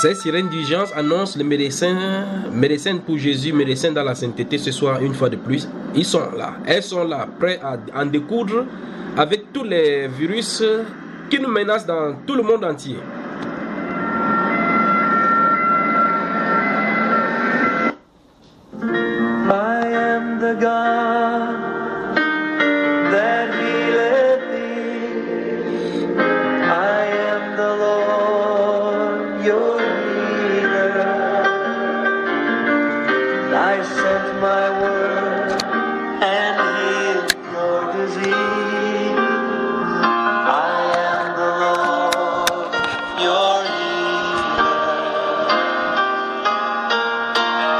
Ces sirènes d'urgence annoncent les médecins pour Jésus, médecins dans la sainteté ce soir une fois de plus. Ils sont là, elles sont là, prêts à en découdre avec tous les virus qui nous menacent dans tout le monde entier. I am the God that healeth thee. I am the Lord your healer. I sent my word and healed your disease. I am the Lord your healer.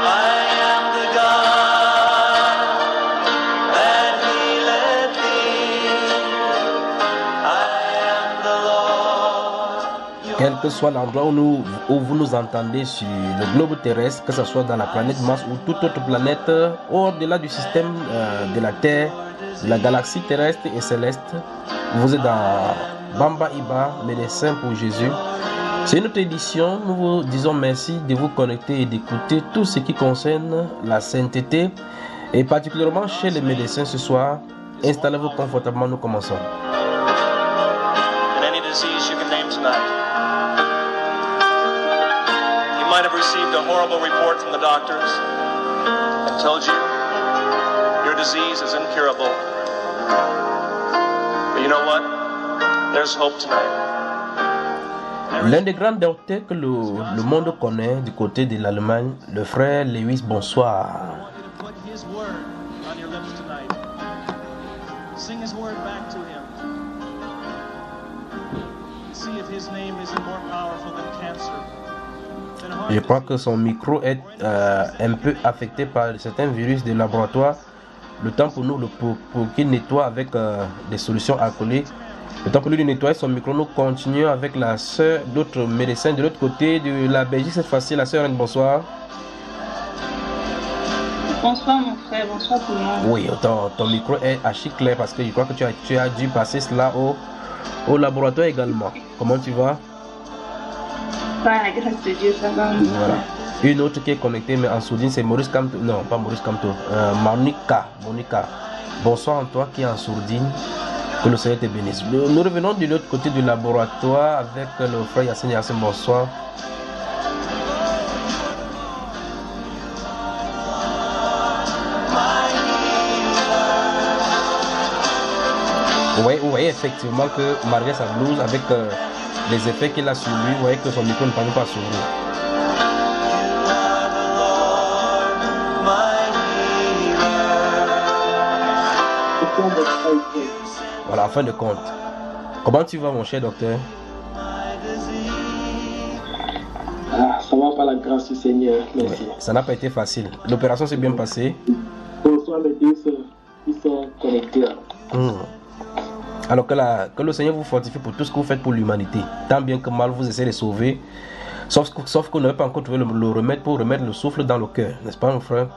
I am the God that healeth thee. I am the Lord. Quel que soit l'endroit où vous nous entendez sur le globe terrestre, que ce soit dans la planète Mars ou toute autre planète, au-delà du système de la Terre, de la galaxie terrestre et céleste, vous êtes dans Bamba Iba, médecin pour Jésus. C'est une autre édition. Nous vous disons merci de vous connecter et d'écouter tout ce qui concerne la sainteté et particulièrement chez les médecins ce soir. Installez-vous confortablement, nous commençons. And any disease you can name tonight. You might have received a horrible report from the doctors and told you your disease is incurable. But you know what? There's hope tonight. L'un des grands docteurs que le monde connaît du côté de l'Allemagne, le frère Lewis, bonsoir. Put his word on your lips tonight. Sing his word back to him. See if his name isn't more powerful than cancer. Je crois que son micro est un peu affecté par certains virus de laboratoire. Le temps pour nous, pour qu'il nettoie avec des solutions alcooliques. Le temps pour lui de nettoyer son micro, nous continuons avec la sœur d'autres médecins de l'autre côté de la Belgique. Cette fois-ci, la sœur Anne, bonsoir. Bonsoir mon frère, bonsoir tout le monde. Oui, ton micro est archi clair parce que je crois que tu as dû passer cela au laboratoire également. Comment tu vas? Par la grâce de Dieu, ça va. Voilà. Une autre qui est connectée, mais en sourdine, c'est Maurice Camto. Non, pas Maurice Camto. Monica. Bonsoir à toi qui est en sourdine. Que le Seigneur te bénisse. Nous revenons de l'autre côté du laboratoire avec le frère Yassine Yassine. Bonsoir. Vous voyez effectivement que malgré sa blouse, avec les effets qu'il a sur lui, vous voyez que son micro ne parle pas sur lui. Voilà, en fin de compte. Comment tu vas, mon cher docteur? Ça va par la grâce du Seigneur, merci. Oui, ça n'a pas été facile. L'opération s'est bien passée. Bonsoir mes deux sœurs qui sont connectés. Alors que le Seigneur vous fortifie pour tout ce que vous faites pour l'humanité. Tant bien que mal, vous essayez de sauver. Sauf qu'on n'avait pas encore trouvé le remède pour remettre le souffle dans le cœur. N'est-ce pas, mon frère?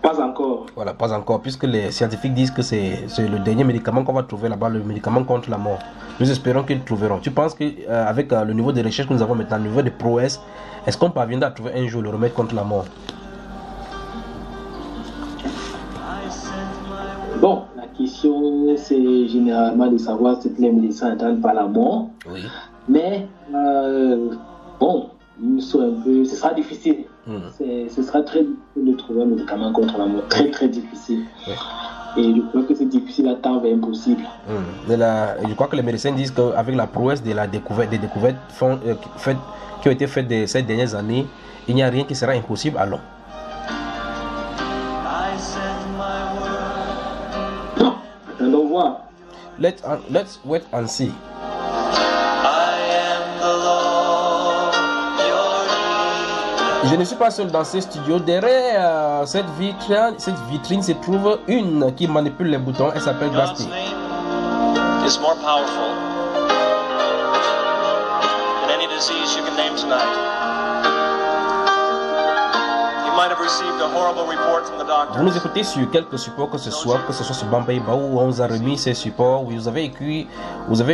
Pas encore. Voilà, pas encore, puisque les scientifiques disent que c'est le dernier médicament qu'on va trouver là-bas, le médicament contre la mort. Nous espérons qu'ils le trouveront. Tu penses qu'avec le niveau de recherche que nous avons maintenant, le niveau de prouesse, est-ce qu'on parviendra à trouver un jour le remède contre la mort? Bon, la question c'est généralement de savoir ce que les médecins entendent par la mort. Oui. Mais bon, nous sommes un peu, ce sera difficile. Ce sera très difficile de trouver un médicament contre la mort. Très difficile. Oui. Et je crois que c'est difficile à temps vers impossible. Je crois que les médecins disent qu'avec la prouesse des découvertes qui ont été faites ces dernières années, il n'y a rien qui sera impossible à l'homme. Non, attendons voir. Let's wait and see. Je ne suis pas seul dans ces studios. Derrière cette vitrine se trouve une qui manipule les boutons. Elle s'appelle Basti. Is more powerful than any disease you can name tonight. You might have have received a horrible report from the Vous nous doctors. écoutez sur quelques supports que ce soit sur Bamba Iba où on vous a remis ces supports, où vous avez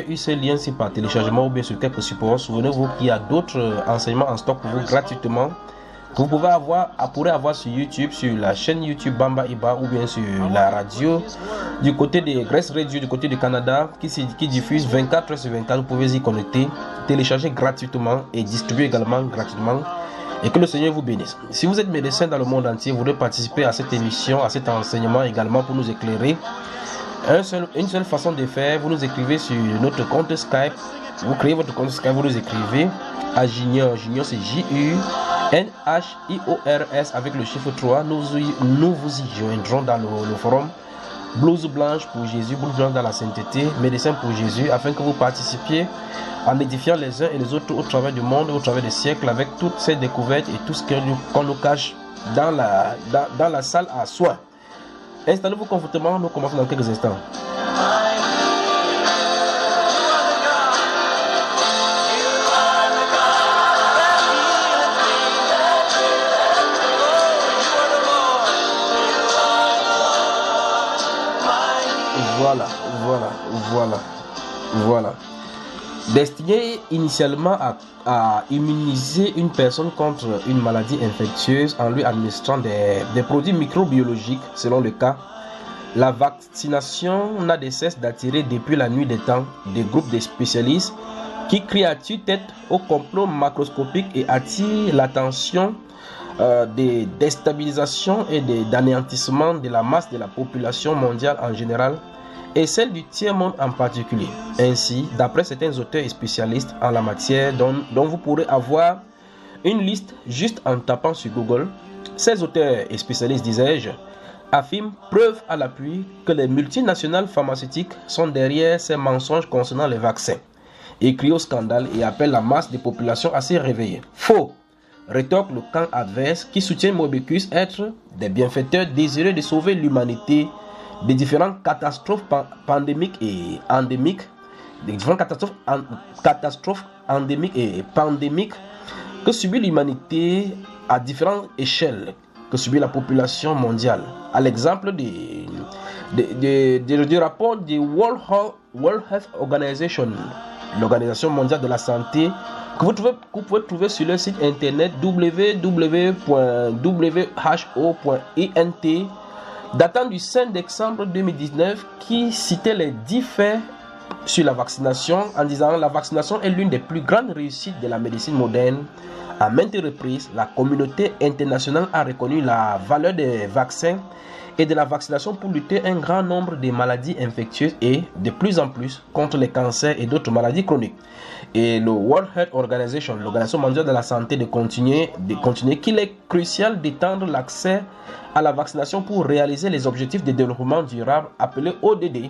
eu ces liens par téléchargement ou bien sur quelques supports. Souvenez-vous qu'il y a d'autres enseignements en stock pour vous gratuitement que vous pourrez avoir sur YouTube, sur la chaîne YouTube Bamba Iba ou bien sur la radio du côté des Grace Radio du côté du Canada qui diffuse 24 heures sur 24. Vous pouvez y connecter, télécharger gratuitement et distribuer également gratuitement. Et que le Seigneur vous bénisse. Si vous êtes médecin dans le monde entier, vous voulez participer à cette émission, à cet enseignement également pour nous éclairer. Une seule façon de faire, vous nous écrivez sur notre compte Skype. Vous créez votre compte Skype, vous nous écrivez à Junior. Junior c'est JUNHIORS avec le chiffre 3. Nous vous y joindrons dans le forum. Blouse blanche pour Jésus, blouse blanche dans la sainteté, médecin pour Jésus, afin que vous participiez en édifiant les uns et les autres au travers du monde, au travers des siècles, avec toutes ces découvertes et tout ce qu'on nous cache dans la salle à soins. Installez-vous confortablement, nous commençons dans quelques instants. Voilà. Destiné initialement à immuniser une personne contre une maladie infectieuse en lui administrant des produits microbiologiques selon le cas, la vaccination n'a de cesse d'attirer depuis la nuit des temps des groupes de spécialistes qui crient à tue-tête au complot macroscopique et attirent l'attention des déstabilisations et d'anéantissement de la masse de la population mondiale en général et celle du tiers-monde en particulier. Ainsi, d'après certains auteurs et spécialistes en la matière dont vous pourrez avoir une liste juste en tapant sur Google, ces auteurs et spécialistes, disais-je, affirment preuve à l'appui que les multinationales pharmaceutiques sont derrière ces mensonges concernant les vaccins, et crient au scandale et appellent la masse des populations à se réveiller. Faux! Rétorque le camp adverse qui soutient Mobicus être des bienfaiteurs désireux de sauver l'humanité des différentes catastrophes pandémiques et endémiques, que subit l'humanité à différentes échelles, que subit la population mondiale. À l'exemple du rapport du World Health Organization, l'Organisation mondiale de la santé, que vous pouvez trouver sur le site internet www.who.int, datant du 5 décembre 2019, qui citait les 10 faits sur la vaccination en disant « La vaccination est l'une des plus grandes réussites de la médecine moderne. À maintes reprises, la communauté internationale a reconnu la valeur des vaccins et de la vaccination pour lutter un grand nombre de maladies infectieuses et de plus en plus contre les cancers et d'autres maladies chroniques. » Et le World Health Organization, l'Organisation mondiale de la santé, de continuer qu'il est crucial d'étendre l'accès à la vaccination pour réaliser les objectifs de développement durable appelés ODD.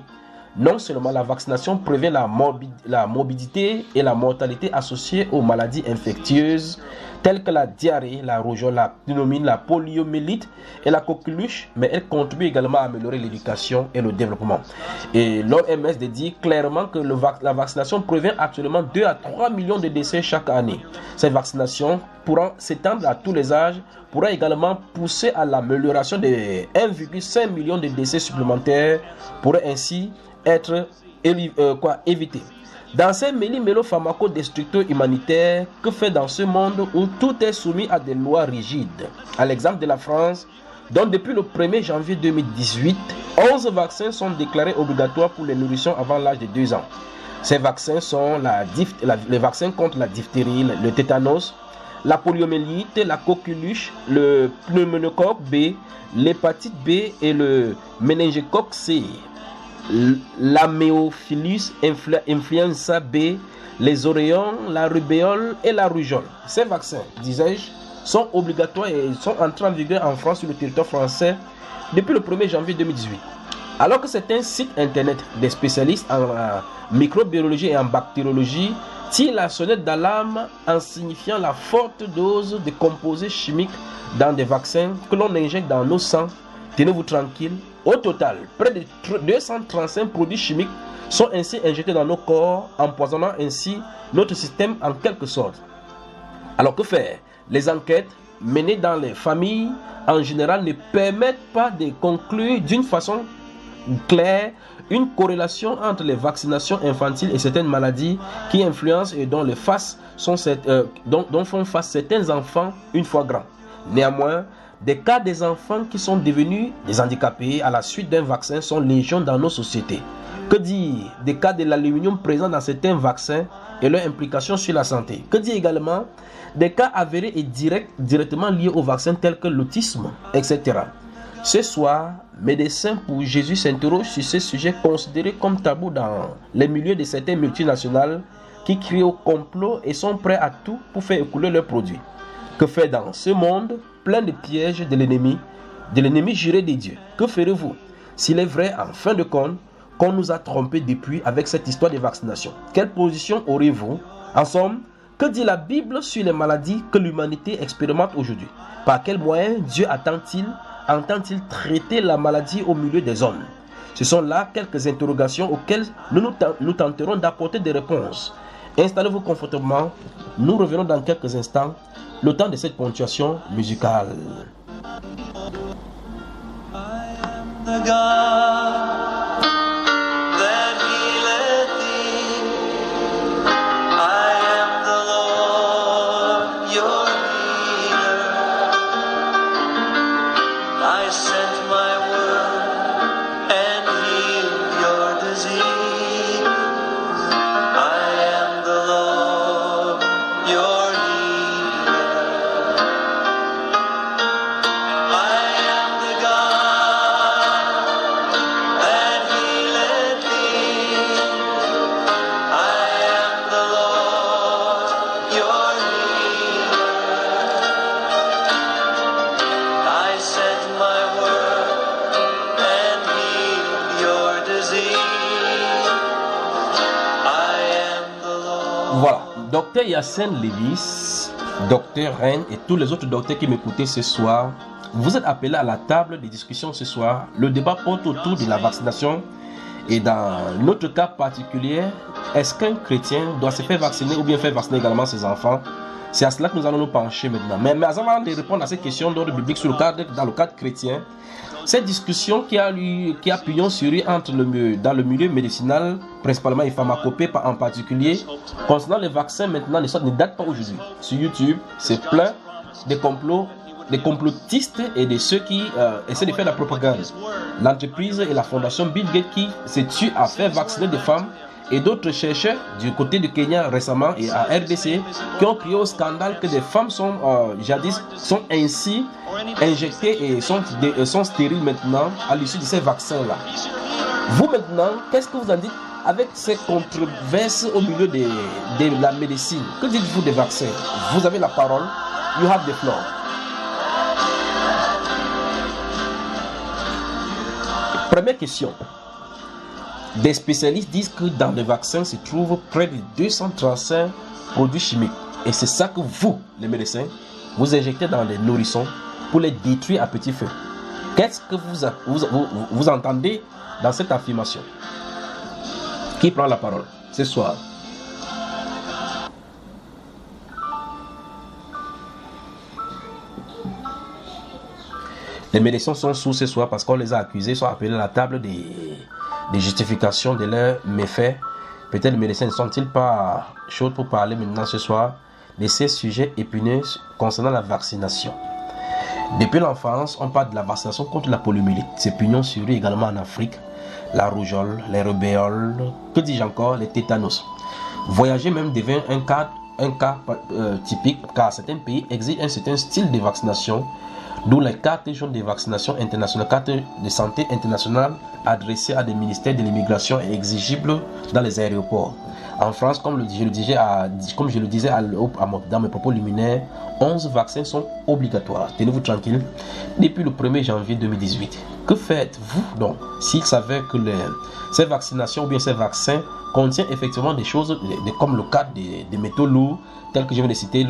Non seulement la vaccination prévient la morbidité et la mortalité associées aux maladies infectieuses telles que la diarrhée, la rougeole, la pneumonie, la poliomyélite et la coqueluche, mais elle contribue également à améliorer l'éducation et le développement. Et l'OMS dit clairement que la vaccination prévient actuellement 2 à 3 millions de décès chaque année. Cette vaccination pourra s'étendre à tous les âges, pourra également pousser à l'amélioration de 1,5 million de décès supplémentaires, pourrait ainsi être évité. Dans ces méli-mélo pharmaco-destructeurs humanitaires, que fait dans ce monde où tout est soumis à des lois rigides? À l'exemple de la France, dont depuis le 1er janvier 2018, 11 vaccins sont déclarés obligatoires pour les nourrissons avant l'âge de 2 ans. Ces vaccins sont les vaccins contre la diphtérie, le tétanos, la poliomyélite, la coqueluche, le pneumocoque B, l'hépatite B et le méningocoque C, l'Améophilus influenza B, les oreillons, la rubéole et la rougeole. Ces vaccins, disais-je, sont obligatoires et sont entrés en vigueur en France sur le territoire français depuis le 1er janvier 2018. Alors que certains sites internet des spécialistes en microbiologie et en bactériologie tirent la sonnette d'alarme en signifiant la forte dose de composés chimiques dans des vaccins que l'on injecte dans nos sangs, tenez-vous tranquille. Au total, près de 235 produits chimiques sont ainsi injectés dans nos corps, empoisonnant ainsi notre système en quelque sorte. Alors que faire? Les enquêtes menées dans les familles en général ne permettent pas de conclure d'une façon claire une corrélation entre les vaccinations infantiles et certaines maladies qui influencent et dont font face certains enfants une fois grands. Néanmoins, des cas des enfants qui sont devenus des handicapés à la suite d'un vaccin sont légion dans nos sociétés. Que dire des cas de l'aluminium présent dans certains vaccins et leur implication sur la santé? Que dire également des cas avérés et directement liés au vaccin tels que l'autisme, etc. Ce soir, Médecins pour Jésus s'interroge sur ces sujets considérés comme tabous dans les milieux de certaines multinationales qui crient au complot et sont prêts à tout pour faire écouler leurs produits. Que faire dans ce monde plein de pièges de l'ennemi juré des dieux? Que ferez-vous s'il est vrai, en fin de compte, qu'on nous a trompés depuis avec cette histoire de vaccination? Quelle position aurez-vous? En somme, que dit la Bible sur les maladies que l'humanité expérimente aujourd'hui? Par quels moyens Dieu entend-il traiter la maladie au milieu des hommes? Ce sont là quelques interrogations auxquelles nous tenterons d'apporter des réponses. Installez-vous confortablement. Nous revenons dans quelques instants, le temps de cette ponctuation musicale. The God that healeth thee. I am the Lord, your healer. I sent my word and healed your disease. I am the Lord, your healer. I am the God that healeth thee. I am the Lord, your healer. I sent my word and healed your disease. I am the Lord. Voilà, docteur Yassine Lévis, docteur Rennes et tous les autres docteurs qui m'écoutaient ce soir, vous êtes appelés à la table de discussion ce soir. Le débat porte autour de la vaccination et dans notre cas particulier, est-ce qu'un chrétien doit se faire vacciner ou bien faire vacciner également ses enfants? C'est à cela que nous allons nous pencher maintenant. Mais avant de répondre à ces questions d'ordre biblique dans le cadre chrétien, cette discussion qui a pignon sur rue dans le milieu médicinal, principalement et pharmacopée en particulier, concernant les vaccins maintenant ne date pas aujourd'hui. Sur YouTube, c'est plein de complots, des complotistes et de ceux qui essaient de faire la propagande. L'entreprise et la fondation Bill Gates qui se tuent à faire vacciner des femmes et d'autres chercheurs du côté du Kenya récemment et à RDC qui ont crié au scandale que des femmes sont ainsi injectées et sont stériles maintenant à l'issue de ces vaccins-là. Vous maintenant, qu'est-ce que vous en dites avec ces controverses au milieu de la médecine? Que dites-vous des vaccins? Vous avez la parole. You have the floor. Première question. Des spécialistes disent que dans les vaccins se trouvent près de 235 produits chimiques. Et c'est ça que vous, les médecins, vous injectez dans les nourrissons pour les détruire à petit feu. Qu'est-ce que vous entendez dans cette affirmation? Qui prend la parole ce soir? Les médecins sont sous ce soir parce qu'on les a accusés, sont appelés à la table des justifications de leurs méfaits. Peut-être les médecins ne sont-ils pas chauds pour parler maintenant ce soir de ces sujets épineux concernant la vaccination. Depuis l'enfance, on parle de la vaccination contre la poliomyélite. C'est pignon sur rue également en Afrique. La rougeole, les rubéoles, que dis-je encore, les tétanos. Voyager même devient un cas typique car certains pays exigent un certain style de vaccination. D'où les cartes jaunes de vaccination internationale, cartes de santé internationale adressées à des ministères de l'immigration et exigibles dans les aéroports. En France, comme je le disais dans mes propos liminaires, 11 vaccins sont obligatoires. Tenez-vous tranquille. Depuis le 1er janvier 2018. Que faites-vous donc s'il s'avère que ces vaccinations ou bien ces vaccins contiennent effectivement des choses comme le cas des métaux lourds, tels que je viens de citer,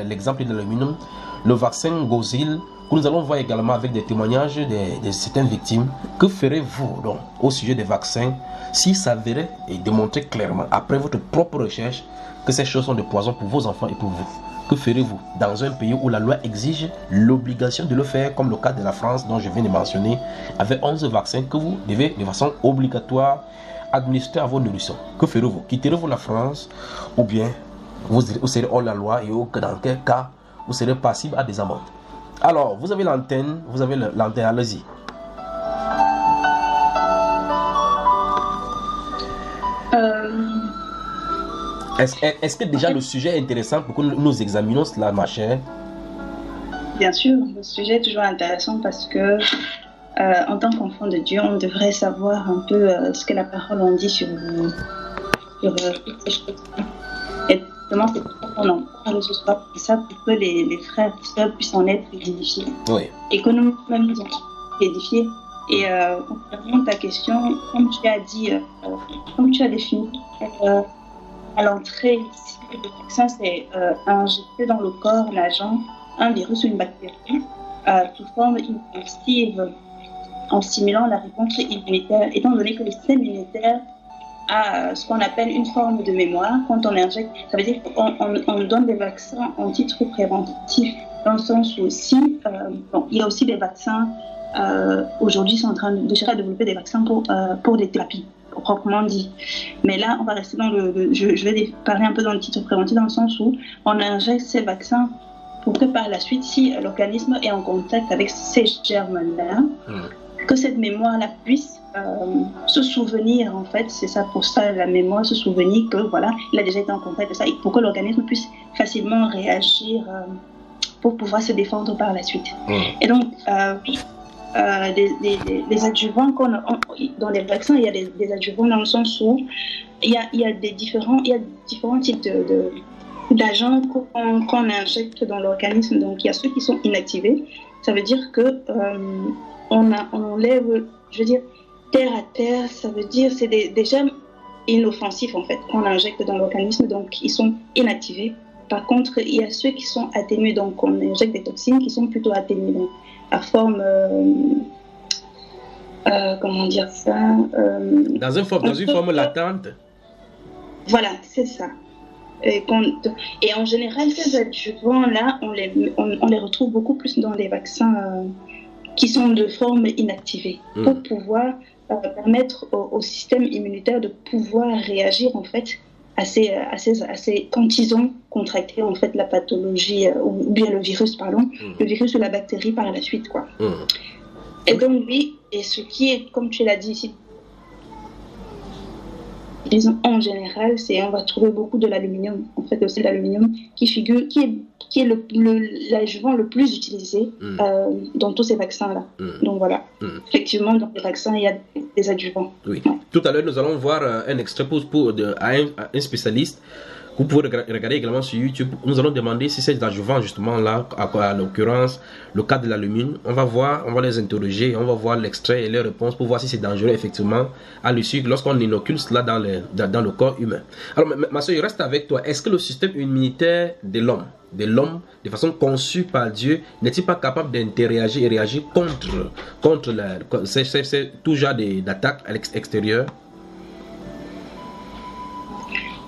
l'exemple de l'aluminium, le vaccin Gozil, que nous allons voir également avec des témoignages de certaines victimes. Que ferez-vous donc au sujet des vaccins s'il s'avérait et démontrer clairement, après votre propre recherche, que ces choses sont des poisons pour vos enfants et pour vous? Que ferez-vous dans un pays où la loi exige l'obligation de le faire, comme le cas de la France dont je viens de mentionner, avec 11 vaccins que vous devez de façon obligatoire administrer à vos nourrissons? Que ferez-vous? Quitterez-vous la France ou bien vous serez hors la loi et dans quel cas vous serez passible à des amendes? Alors, vous avez l'antenne, allez-y. Est-ce que déjà le sujet est intéressant pour que nous examinions cela, ma chère? Bien sûr, le sujet est toujours intéressant parce que, en tant qu'enfant de Dieu, on devrait savoir un peu ce que la parole en dit sur toutes ces choses. Et justement, c'est pour ça qu'on en parle ce soir, pour ça, pour que les frères et sœurs puissent en être édifiés. Oui. Et que nous-mêmes nous en soyons édifiés. Et concernant ta question, comme tu as dit, comme tu as défini, à l'entrée ici, le vaccin, c'est injecter dans le corps l'agent, un virus ou une bactérie, sous forme inoffensive, en stimulant la réponse immunitaire, étant donné que le système immunitaire a ce qu'on appelle une forme de mémoire. Quand on injecte, ça veut dire qu'on donne des vaccins en titre préventif, dans le sens où si, il y a aussi des vaccins, aujourd'hui, ils sont en train de chercher à développer des vaccins pour des thérapies, proprement dit. Mais là, on va rester dans je vais parler un peu dans le titre préventif, dans le sens où on injecte ces vaccins pour que par la suite, si l'organisme est en contact avec ces germes-là, que cette mémoire-là puisse se souvenir, en fait, c'est ça pour ça, la mémoire, se souvenir que voilà, il a déjà été en contact avec ça, et pour que l'organisme puisse facilement réagir pour pouvoir se défendre par la suite. Et donc, oui, les adjuvants dans les vaccins, il y a des adjuvants dans le sens où il y a différents types d'agents qu'on injecte dans l'organisme. Donc il y a ceux qui sont inactivés, ça veut dire que on enlève, je veux dire, terre à terre, ça veut dire c'est des germes inoffensifs en fait qu'on injecte dans l'organisme, donc ils sont inactivés. Par contre, il y a ceux qui sont atténués, donc on injecte des toxines qui sont plutôt atténuées, donc, à forme, comment dire ça, dans une forme latente. Voilà, c'est ça. Et en général, ces adjuvants-là, on les retrouve beaucoup plus dans les vaccins qui sont de forme inactivée, pour pouvoir permettre au système immunitaire de pouvoir réagir en fait quand ils ont contracté en fait la pathologie ou bien le virus, le virus ou la bactérie par la suite, quoi. Et donc oui, et ce qui est, comme tu l'as dit ici, disons en général, on va trouver beaucoup de l'aluminium, en fait aussi l'aluminium qui est l'adjuvant le plus utilisé dans tous ces vaccins-là. Donc voilà, effectivement, dans les vaccins, il y a des adjuvants. Oui. Ouais. Tout à l'heure, nous allons voir un extrait à un spécialiste. Vous pouvez regarder également sur YouTube. Nous allons demander si ces adjuvants, justement là, à l'occurrence, le cas de l'alumine, on va les interroger, on va voir l'extrait et les réponses pour voir si c'est dangereux effectivement à l'issue lorsqu'on inocule cela dans le corps humain. Alors, ma soeur, il reste avec toi. Est-ce que le système immunitaire de l'homme, de façon conçue par Dieu, n'est-il pas capable d'interagir et réagir contre tout genre d'attaques à l'extérieur?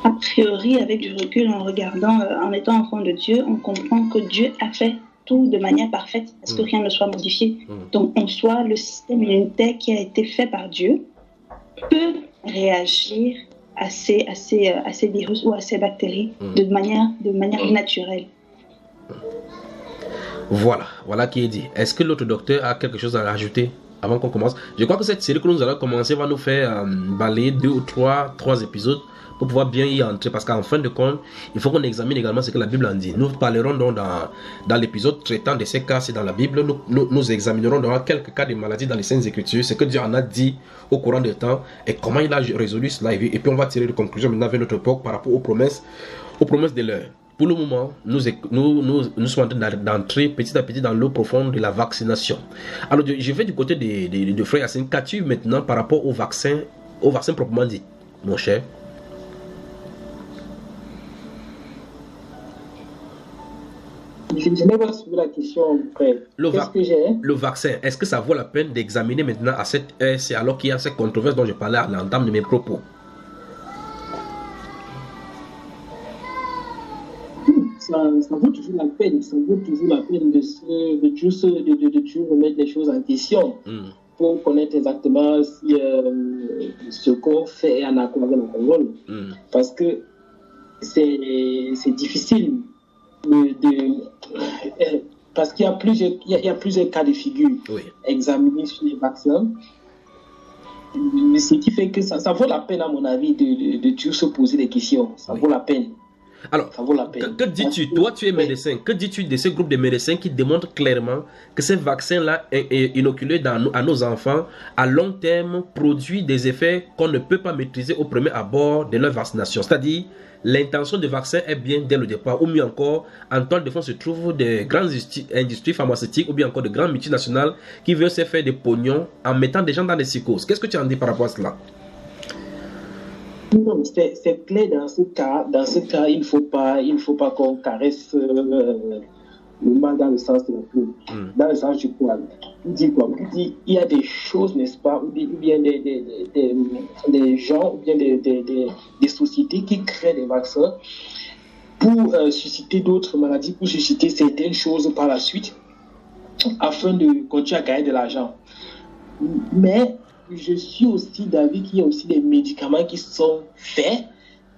A priori, avec du recul, en regardant, en étant enfant de Dieu, on comprend que Dieu a fait tout de manière parfaite, parce que rien ne soit modifié. Donc, en soi, le système immunitaire qui a été fait par Dieu peut réagir à ces virus ou à ces bactéries de manière naturelle. Voilà qui est dit. Est-ce que l'autre docteur a quelque chose à rajouter avant qu'on commence? Je crois que cette série que nous allons commencer va nous faire balayer 2 ou 3 épisodes pour pouvoir bien y entrer, parce qu'en fin de compte, il faut qu'on examine également ce que la Bible en dit. Nous parlerons donc dans l'épisode traitant de ces cas, c'est dans la Bible, nous examinerons dans quelques cas de maladies dans les Saintes Écritures, ce que Dieu en a dit au courant du temps et comment il a résolu cela, et puis on va tirer des conclusions maintenant avec notre époque par rapport aux promesses de l'heure. Pour le moment, nous sommes en train d'entrer petit à petit dans l'eau profonde de la vaccination. Alors, je vais du côté de Frère Yacine. Qu'as-tu maintenant par rapport au vaccin proprement dit, mon cher? Je n'ai pas suivi la question, frère. Le vaccin, est-ce que ça vaut la peine d'examiner maintenant à cette heure, alors qu'il y a cette controverse dont je parlais à l'entame de mes propos? Ça ça vaut toujours la peine. Ça vaut toujours la peine de toujours remettre les choses en question pour connaître exactement si ce qu'on fait est en accord avec la parole. Parce que c'est difficile parce qu'il y a plusieurs cas de figure examinés sur les vaccins. Ce qui fait que ça vaut la peine, à mon avis, de toujours se poser des questions. Ça vaut la peine. Alors, ça vaut la peine. Que dis-tu? Toi, tu es médecin. Que dis-tu de ce groupe de médecins qui démontrent clairement que ces vaccins-là, inoculés à nos enfants, à long terme, produisent des effets qu'on ne peut pas maîtriser au premier abord de leur vaccination? C'est-à-dire, l'intention du vaccin est bien dès le départ, ou mieux encore, en toile de fond se trouvent de grandes industries pharmaceutiques ou bien encore de grandes multinationales qui veulent se faire des pognons en mettant des gens dans des psychoses. Qu'est-ce que tu en dis par rapport à cela? Non, c'est clair dans ce cas. Dans ce cas, il ne faut pas qu'on caresse le mal dans le sens de la plume, dans le sens du poil. Il dit quoi? Il dit il y a des choses, n'est-ce pas, ou bien des gens, ou bien des sociétés qui créent des vaccins pour susciter d'autres maladies, pour susciter certaines choses par la suite, afin de continuer à gagner de l'argent. Mais je suis aussi d'avis qu'il y a aussi des médicaments qui sont faits,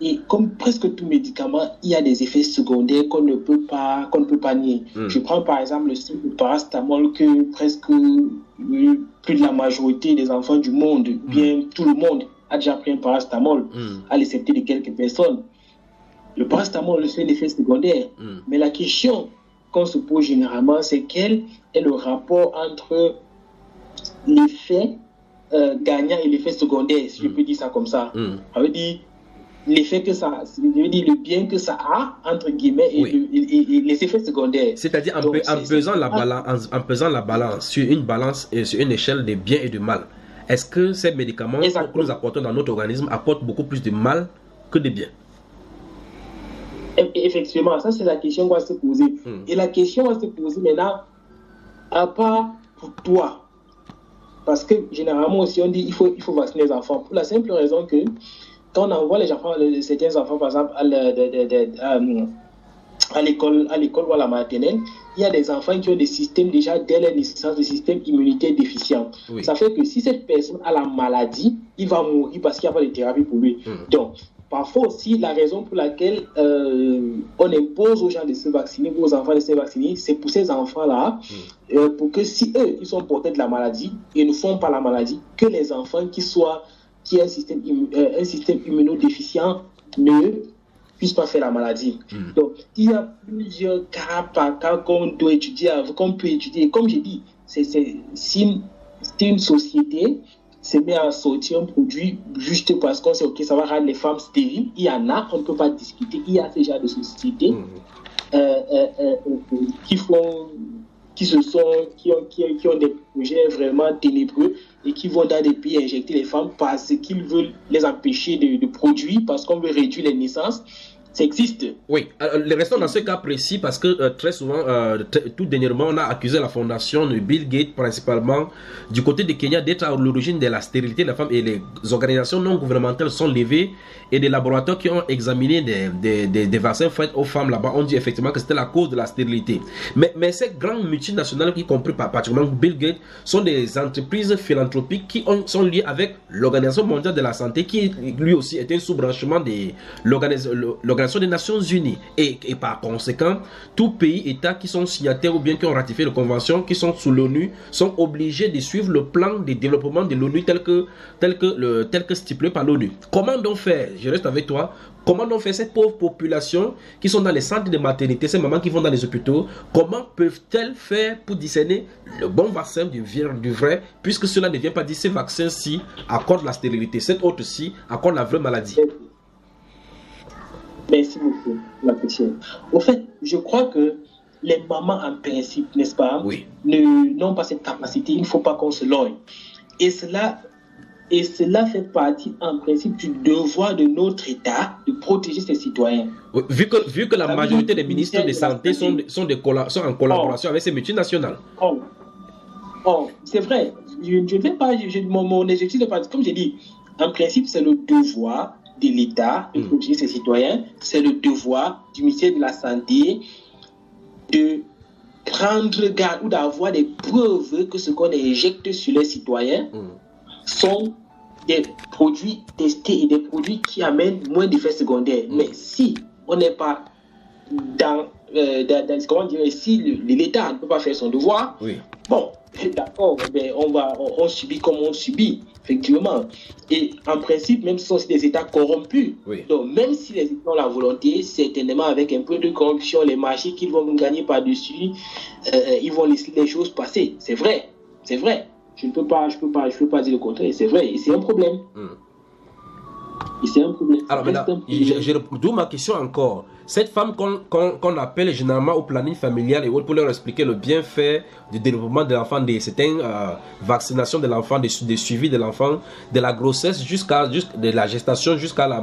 et comme presque tout médicament, il y a des effets secondaires qu'on ne peut pas nier. Je prends par exemple le simple paracétamol que presque plus de la majorité des enfants du monde, bien tout le monde a déjà pris un paracétamol, à l'exception de quelques personnes. Le paracétamol, c'est un effet secondaire. Mais la question qu'on se pose généralement, c'est quel est le rapport entre l'effet gagnant et l'effet secondaire, si je peux dire ça comme ça. Ça veut dire l'effet que ça, je veux dire le bien que ça a, entre guillemets, et les effets secondaires. C'est-à-dire en pesant la balance sur une balance et sur une échelle de bien et de mal. Est-ce que ces médicaments que nous apportons dans notre organisme apportent beaucoup plus de mal que de bien? Effectivement, ça c'est la question qu'on va se poser. Et la question va se poser maintenant, à part pour toi. Parce que généralement aussi on dit il faut vacciner les enfants. Pour la simple raison que quand on envoie certains enfants par exemple à l'école ou à la maternelle, il y a des enfants qui ont des systèmes déjà dès leur naissance, des systèmes immunitaires déficients. Ça fait que si cette personne a la maladie, il va mourir parce qu'il n'y a pas de thérapie pour lui. Donc parfois aussi, la raison pour laquelle on impose aux gens de se vacciner, aux enfants de se vacciner, c'est pour ces enfants-là, pour que si eux, ils sont portés de la maladie et ne font pas la maladie, que les enfants qui ont un système immunodéficient ne puissent pas faire la maladie. Donc, il y a plusieurs cas par cas qu'on peut étudier. Comme j'ai dit, si une société se met à sortir un produit juste parce qu'on sait ok ça va rendre les femmes stériles, il y en a, on ne peut pas discuter, il y a ces genres de sociétés qui ont des projets vraiment ténébreux et qui vont dans des pays injecter les femmes parce qu'ils veulent les empêcher de produire, parce qu'on veut réduire les naissances. Ça existe. Oui, restons dans ce cas précis parce que très souvent, tout dernièrement, on a accusé la fondation de Bill Gates, principalement du côté de Kenya, d'être à l'origine de la stérilité de la femme, et les organisations non gouvernementales sont levées et des laboratoires qui ont examiné des vaccins faits aux femmes là-bas ont dit effectivement que c'était la cause de la stérilité. Mais ces grandes multinationales, y compris particulièrement Bill Gates, sont des entreprises philanthropiques qui sont liées avec l'Organisation mondiale de la santé, qui lui aussi est un sous-branchement de l'Organisation des Nations Unies, et par conséquent tout pays, État qui sont signataires ou bien qui ont ratifié les conventions, qui sont sous l'ONU, sont obligés de suivre le plan de développement de l'ONU tel que stipulé par l'ONU. Comment donc faire, je reste avec toi, comment donc faire cette pauvre population qui sont dans les centres de maternité, ces mamans qui vont dans les hôpitaux, comment peuvent-elles faire pour discerner le bon vaccin du vrai, puisque cela ne vient pas dire ce vaccin-ci accorde la stérilité, cet autre-ci accorde la vraie maladie? Merci beaucoup pour la question. Au fait, je crois que les mamans, en principe, n'est-ce pas, n'ont pas cette capacité. Il ne faut pas qu'on se logne. Et cela fait partie, en principe, du devoir de notre État de protéger ses citoyens. Oui, vu que la majorité des ministres de santé sont en collaboration avec ces multinationales. C'est vrai. Je ne fais pas. Mon objectif de partir, comme j'ai dit, en principe, c'est le devoir de l'État de protéger ses citoyens, c'est le devoir du ministère de la Santé de prendre garde ou d'avoir des preuves que ce qu'on injecte sur les citoyens sont des produits testés et des produits qui amènent moins d'effets secondaires. Mais si on n'est pas comment dire, si l'État ne peut pas faire son devoir, bon, d'accord, ben on subit comme on subit, effectivement. Et en principe, même si ce sont des États corrompus, donc même si les États ont la volonté, certainement avec un peu de corruption, les marchés qu'ils vont gagner par-dessus, ils vont laisser les choses passer. C'est vrai, c'est vrai. Je ne peux pas dire le contraire, c'est vrai, et c'est un problème. Et c'est un problème. Alors maintenant, d'où ma question encore. Cette femme qu'on appelle généralement au planning familial et autres pour leur expliquer le bienfait du développement de l'enfant, de certaines vaccinations de l'enfant, des suivis de l'enfant, de la grossesse de la gestation jusqu'à la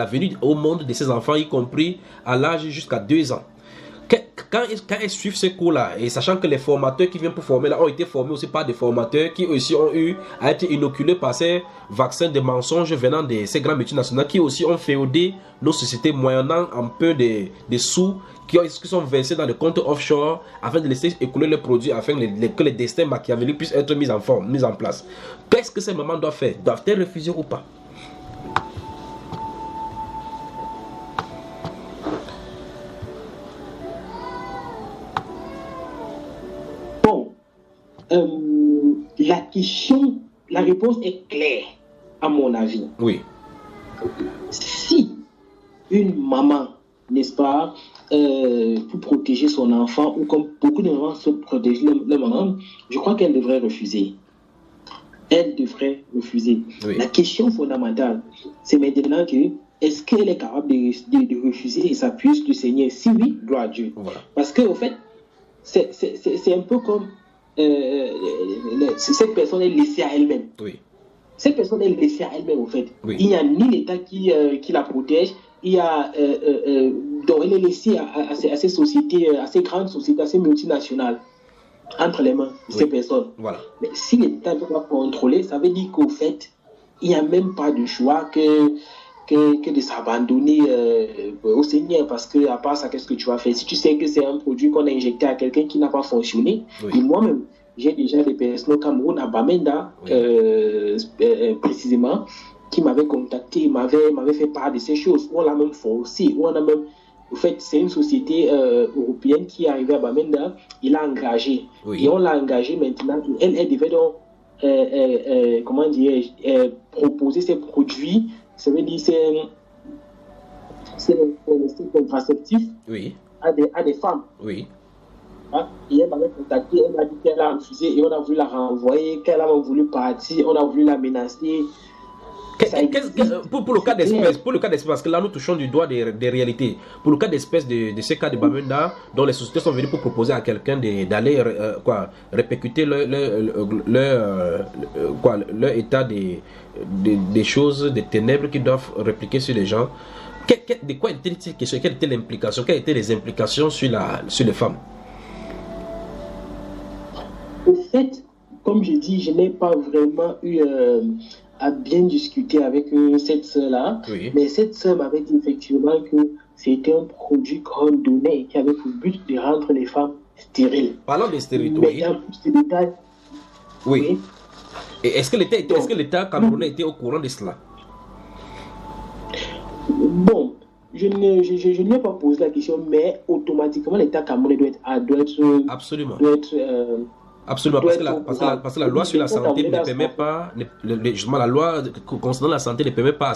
venue au monde de ces enfants, y compris à l'âge jusqu'à 2 ans. Quand elles suivent ces cours-là, et sachant que les formateurs qui viennent pour former là ont été formés aussi par des formateurs qui aussi ont eu à être inoculés par ces vaccins de mensonges venant de ces grandes multinationales qui aussi ont féodé nos sociétés moyennant un peu des sous qui sont versés dans des comptes offshore afin de laisser écouler les produits afin que les destins machiavéliques puissent être mis en place. Qu'est-ce que ces mamans doivent faire? Doivent-elles refuser ou pas? La réponse est claire, à mon avis. Oui. Si une maman, n'est-ce pas, pour protéger son enfant, ou comme beaucoup de mamans se protègent leur maman, je crois qu'elle devrait refuser. Elle devrait refuser. Oui. La question fondamentale, c'est maintenant que est-ce qu'elle est capable de refuser et s'appuyer sur le Seigneur? Si oui, gloire à Dieu. Voilà. Parce que, au fait, c'est un peu comme cette personne est laissée à elle-même. Oui. Cette personne est laissée à elle-même, au fait. Oui. Il n'y a ni l'État qui la protège, donc elle est laissée à ces sociétés, à ces grandes sociétés, à ces multinationales, entre les mains de ces personnes. Voilà. Mais si l'État doit contrôler, ça veut dire qu'au fait, il n'y a même pas de choix que de s'abandonner au Seigneur, parce que à part ça, qu'est-ce que tu vas faire? Si tu sais que c'est un produit qu'on a injecté à quelqu'un qui n'a pas fonctionné, et moi-même, j'ai déjà des personnes au Cameroun, à Bamenda, précisément, qui m'avaient contacté, m'avaient fait part de ces choses. On l'a même forcé, en fait, c'est une société européenne qui est arrivée à Bamenda, il l'a engagé. Et on l'a engagé maintenant, elle devait donc, comment dirais-je, proposer ses produits. Ça veut dire c'est contraceptif à des femmes. Oui. Et elle m'avait contacté, elle m'a dit qu'elle a refusé et on a voulu la renvoyer, qu'elle a voulu partir, on a voulu la menacer. Pour le cas d'espèce, parce que là nous touchons du doigt des réalités. Pour le cas d'espèce de ces cas de Bamenda, dont les sociétés sont venues pour proposer à quelqu'un d'aller répercuter leur état des choses, des ténèbres qui doivent répliquer sur les gens. De quoi était-il question? Quelle était l'implication? Quelles étaient les implications sur les femmes? Au fait, comme je dis, je n'ai pas vraiment eu à bien discuter avec cette sœur-là, mais cette sœur m'avait dit effectivement que c'était un produit qu'on donnait et qui avait pour but de rendre les femmes stériles. Parlant de stérilité, mais il y a plus de détails. Oui. Et est-ce que l'État camerounais était au courant de cela? Bon, je ne lui ai pas posé la question, mais automatiquement l'État camerounais doit être absolument. Absolument, parce que la loi sur la santé ne permet pas, justement la loi concernant la santé ne permet pas à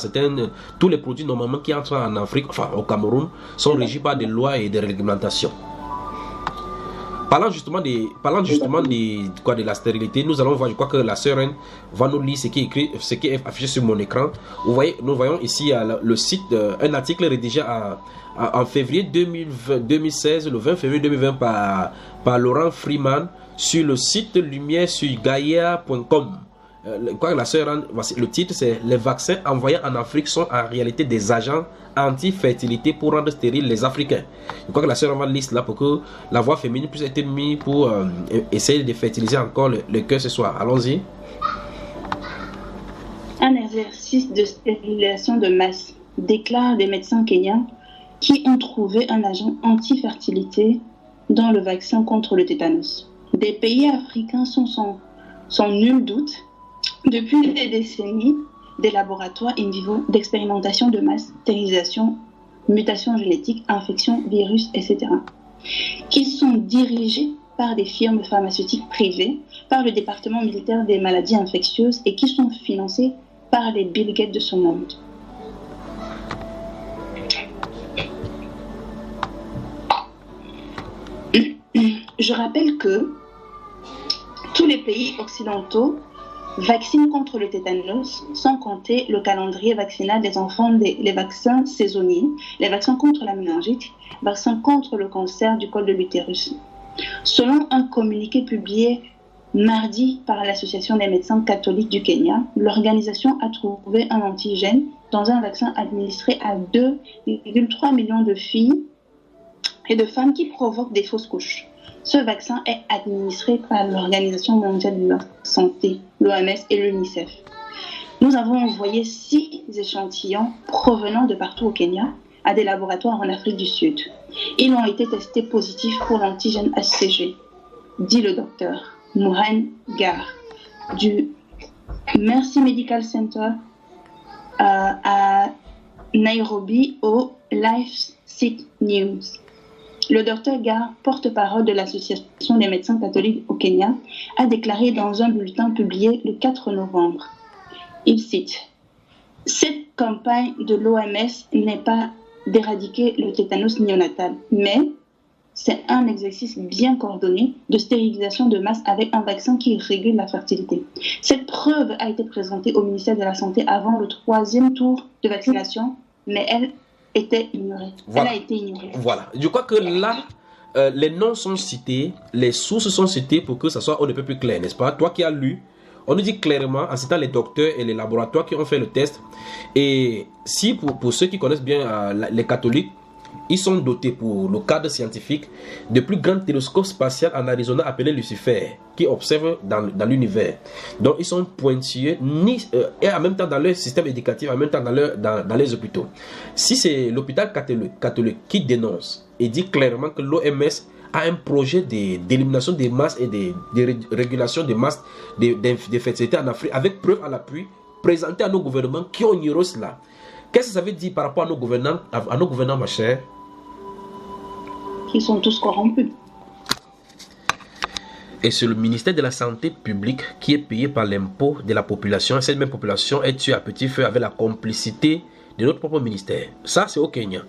tous les produits normalement qui entrent en Afrique, enfin au Cameroun, sont régis par des lois et des réglementations. Parlant justement de la stérilité, nous allons voir, je crois que la sœur va nous lire ce qui est affiché sur mon écran. Nous voyons ici le site, un article rédigé en février 2016, le 20 février 2020 par Laurent Freeman sur le site lumière sur gaia.com. Le titre c'est « Les vaccins envoyés en Afrique sont en réalité des agents anti-fertilité pour rendre stériles les Africains ». Je crois que la sœur va liste là pour que la voix féminine puisse être mise pour essayer de fertiliser encore le cœur ce soir. Allons-y. un exercice de stérilisation de masse, déclarent des médecins kenyans qui ont trouvé un agent anti-fertilité dans le vaccin contre le tétanos. Des pays africains sont sans nul doute, depuis des décennies, des laboratoires in vivo d'expérimentation de masse, stérilisation, mutations génétiques, infections, virus, etc., qui sont dirigés par des firmes pharmaceutiques privées, par le département militaire des maladies infectieuses et qui sont financés par les Bill Gates de ce monde. Je rappelle que tous les pays occidentaux vaccinent contre le tétanos, sans compter le calendrier vaccinal des enfants, les vaccins saisonniers, les vaccins contre la méningite, vaccins contre le cancer du col de l'utérus. Selon un communiqué publié mardi par l'Association des médecins catholiques du Kenya, l'organisation a trouvé un antigène dans un vaccin administré à 2,3 millions de filles et de femmes qui provoquent des fausses couches. Ce vaccin est administré par l'Organisation mondiale de la santé, l'OMS et l'UNICEF. Nous avons envoyé 6 échantillons provenant de partout au Kenya à des laboratoires en Afrique du Sud. Ils ont été testés positifs pour l'antigène HCG, dit le docteur Mourane Gar du Mercy Medical Center à Nairobi au Life Sick News. Le docteur Gar, porte-parole de l'Association des médecins catholiques au Kenya, a déclaré dans un bulletin publié le 4 novembre. Il cite « Cette campagne de l'OMS n'est pas d'éradiquer le tétanos néonatal, mais c'est un exercice bien coordonné de stérilisation de masse avec un vaccin qui régule la fertilité. Cette preuve a été présentée au ministère de la Santé avant le 3e tour de vaccination, mais elle était ignorée. Voilà. Elle a été ignorée. Voilà. Je crois que là, les noms sont cités, les sources sont citées pour que ça soit on ne peut plus clair, n'est-ce pas? Toi qui as lu, on nous dit clairement, en citant les docteurs et les laboratoires qui ont fait le test. Et si pour ceux qui connaissent bien les catholiques, ils sont dotés pour le cadre scientifique de plus grands télescopes spatiaux en Arizona appelés Lucifer, qui observent dans l'univers. Donc ils sont pointilleux et en même temps dans leur système éducatif, en même temps dans les hôpitaux. Si c'est l'hôpital catholique qui dénonce et dit clairement que l'OMS a un projet d'élimination des masses et de régulation des masses de fertilité en Afrique, avec preuve à l'appui, présenté à nos gouvernements qui ont ignoré cela. Qu'est-ce que ça veut dire par rapport à nos gouvernants, ma chère? Ils sont tous corrompus. Et c'est le ministère de la Santé publique qui est payé par l'impôt de la population. Et cette même population est tuée à petit feu avec la complicité de notre propre ministère. Ça, c'est au Kenya.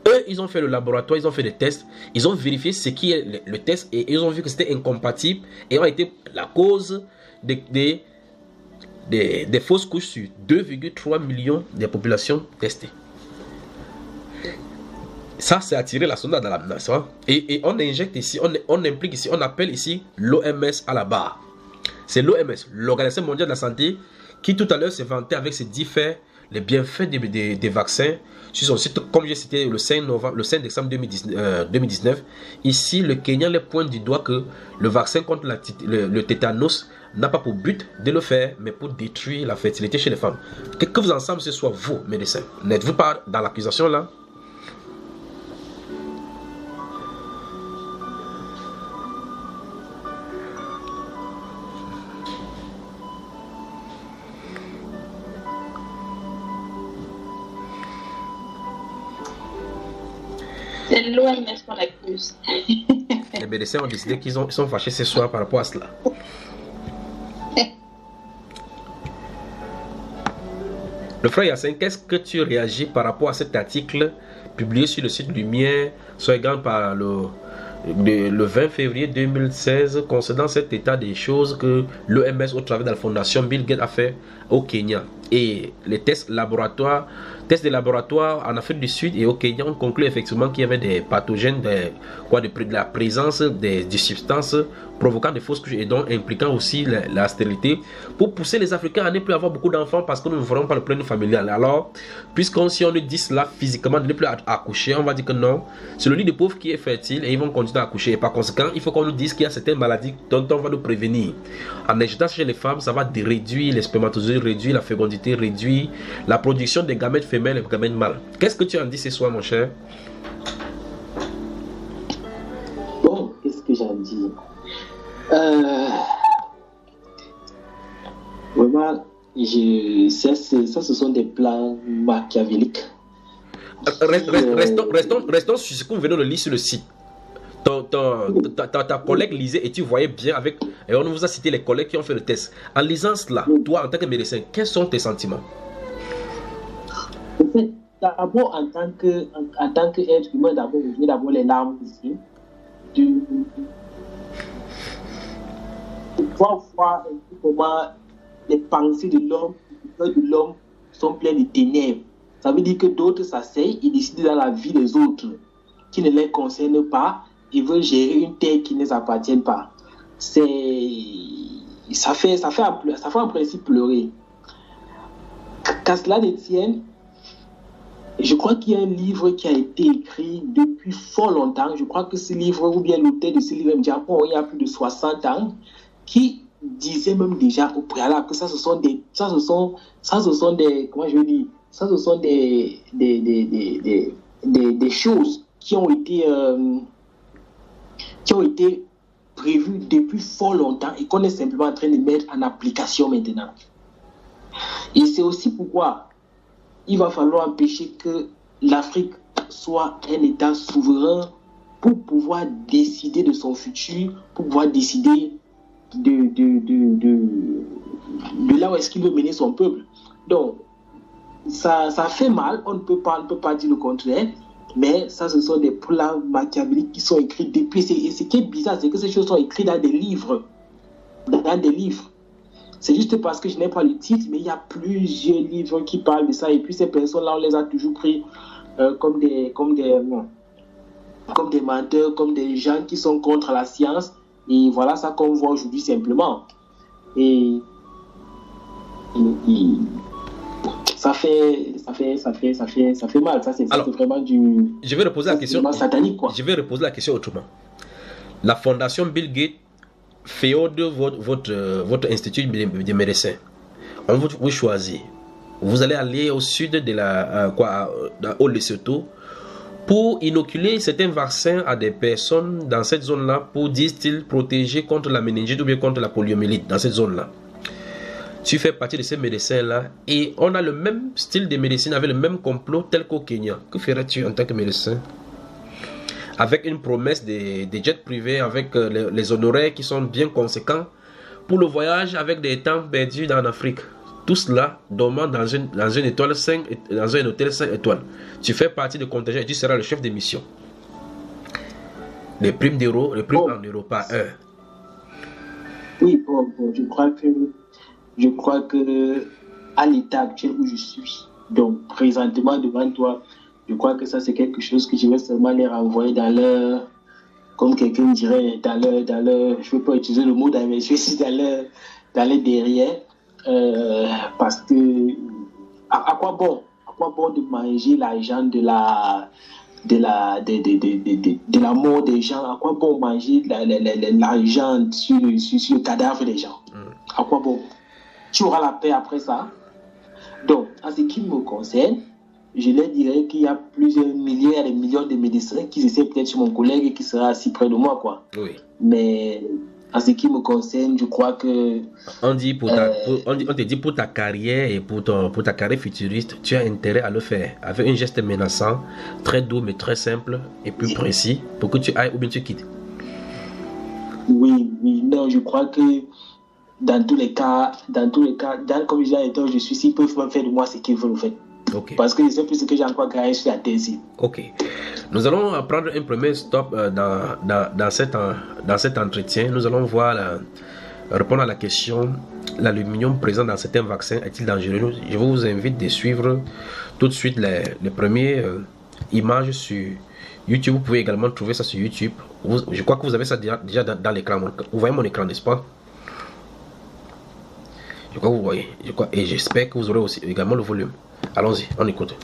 Eux, ils ont fait le laboratoire, ils ont fait des tests, ils ont vérifié ce qui est le test et ils ont vu que c'était incompatible et ont été la cause des fausses couches sur 2,3 millions de populations testées. Ça, c'est attirer la sonde dans la menace. Hein? Et on injecte ici, on implique ici, on appelle ici l'OMS à la barre. C'est l'OMS, l'Organisation mondiale de la santé, qui tout à l'heure s'est vanté avec ses 10 faits, les bienfaits des vaccins sur son site, comme j'ai cité le 5 décembre 2019. Ici, le Kenya les pointe du doigt que le vaccin contre le tétanos n'a pas pour but de le faire, mais pour détruire la fertilité chez les femmes. Que vous ensemble ce soit vous, médecins, n'êtes-vous pas dans l'accusation là? C'est l'OMS qu'on accuse. Les médecins ont décidé qu'ils sont fâchés ce soir par rapport à cela. Le frère Yacine, qu'est-ce que tu réagis par rapport à cet article publié sur le site Lumière, Soegan par le 20 février 2016 concernant cet état des choses que l'OMS au travers de la fondation Bill Gates a fait au Kenya et les tests laboratoires Tests de laboratoire en Afrique du Sud et au Kenya ont conclu effectivement qu'il y avait des pathogènes, de la présence des substances provoquant des fausses couches et donc impliquant aussi la stérilité, pour pousser les Africains à ne plus avoir beaucoup d'enfants parce que nous ne ferons pas le planning familial. Alors, si on nous dit cela physiquement, de ne plus accoucher, on va dire que non, c'est le lit de pauvres qui est fertile et ils vont continuer à accoucher. Et par conséquent, il faut qu'on nous dise qu'il y a certaines maladies dont on va nous prévenir. En injectant chez les femmes, ça va réduire les spermatozoïdes, réduire la fécondité, réduire la production des gamètes femelles et des gamètes mâles. Qu'est-ce que tu en dis ce soir, mon cher? Bon, qu'est-ce que j'en dis? Vraiment, ça, ce sont des plans machiavéliques. Restons sur ce que vous venez de lire sur le site. Ta collègue lisait et tu voyais bien avec. Et on vous a cité les collègues qui ont fait le test. En lisant cela, toi, en tant que médecin, quels sont tes sentiments? En fait, d'abord, en tant qu'être humain, d'abord, je vais d'abord les larmes ici. De pouvoir voir comment les pensées de l'homme sont pleines de ténèbres. Ça veut dire que d'autres s'asseyent et décident dans la vie des autres qui ne les concernent pas et veulent gérer une terre qui ne les appartient pas. Ça fait en principe pleurer. Qu'à cela ne tienne, je crois qu'il y a un livre qui a été écrit depuis fort longtemps. Je crois que ce livre, ou bien l'auteur de ce livre, il y a plus de 60 ans, qui disait même déjà au préalable que ça ce sont des comment je veux dire, ça ce sont des choses qui ont été prévues depuis fort longtemps et qu'on est simplement en train de mettre en application maintenant. Et c'est aussi pourquoi il va falloir empêcher que l'Afrique soit un État souverain pour pouvoir décider de son futur, pour pouvoir décider de là où est-ce qu'il veut mener son peuple. Donc, ça fait mal, on ne peut pas dire le contraire, mais ça, ce sont des plans machiavéliques qui sont écrits depuis. Et ce qui est bizarre, c'est que ces choses sont écrites dans des livres. C'est juste parce que je n'ai pas le titre, mais il y a plusieurs livres qui parlent de ça. Et puis ces personnes-là, on les a toujours pris comme des menteurs, comme des gens qui sont contre la science. Et voilà ça qu'on voit aujourd'hui simplement. Et ça fait mal. Ça, c'est vraiment du. Je vais reposer la question. Satanique, quoi. Je vais reposer la question autrement. La fondation Bill Gates féode votre institut de médecins. On vous choisit. Vous allez aller au sud de au Lesotho pour inoculer certains vaccins à des personnes dans cette zone-là pour, disent-ils, protéger contre la méningite ou bien contre la poliomyélite dans cette zone-là. Tu fais partie de ces médecins-là et on a le même style de médecine avec le même complot tel qu'au Kenya. Que ferais-tu en tant que médecin? Avec une promesse des jets privés, avec les honoraires qui sont bien conséquents pour le voyage avec des temps perdus en Afrique. Tout cela dormant dans un hôtel 5 étoiles. Tu fais partie de contingent et tu seras le chef de mission. Les primes en euros par heure. Oui, bon, je crois que à l'état actuel où je suis, donc présentement devant toi, je crois que ça c'est quelque chose que je vais seulement les renvoyer dans leur, comme quelqu'un dirait, dans leur, je ne veux pas utiliser le mot dans mes yeux, dans les derrière. Parce que à quoi bon de manger l'argent de la mort des gens? À quoi bon manger l'argent sur le cadavre des gens? À quoi bon? Tu auras la paix après ça. Donc, en ce qui me concerne, je leur dirais qu'il y a plusieurs milliers et des millions de médecins qui essaient peut-être sur mon collègue et qui sera assis près de moi, quoi. Oui. Mais en ce qui me concerne, je crois que on te dit pour ta carrière et pour ta carrière futuriste, tu as intérêt à le faire avec un geste menaçant, très doux mais très simple et plus précis pour que tu ailles ou bien tu quittes. Oui, non, je crois que dans tous les cas, comme je suis ici, ils peuvent faire de moi ce qu'ils veulent, en fait. Okay. Parce que je sais plus ce que j'ai encore gagné sur la thèse. Ok. Nous allons prendre un premier stop dans cet entretien. Nous allons voir répondre à la question, l'aluminium présent dans certains vaccins est-il dangereux? Je vous invite de suivre tout de suite les premières images sur YouTube. Vous pouvez également trouver ça sur YouTube. Je crois que vous avez ça déjà dans l'écran. Vous voyez mon écran, n'est-ce pas? Je crois que vous voyez. Et j'espère que vous aurez aussi également le volume. Allons-y, on écoute.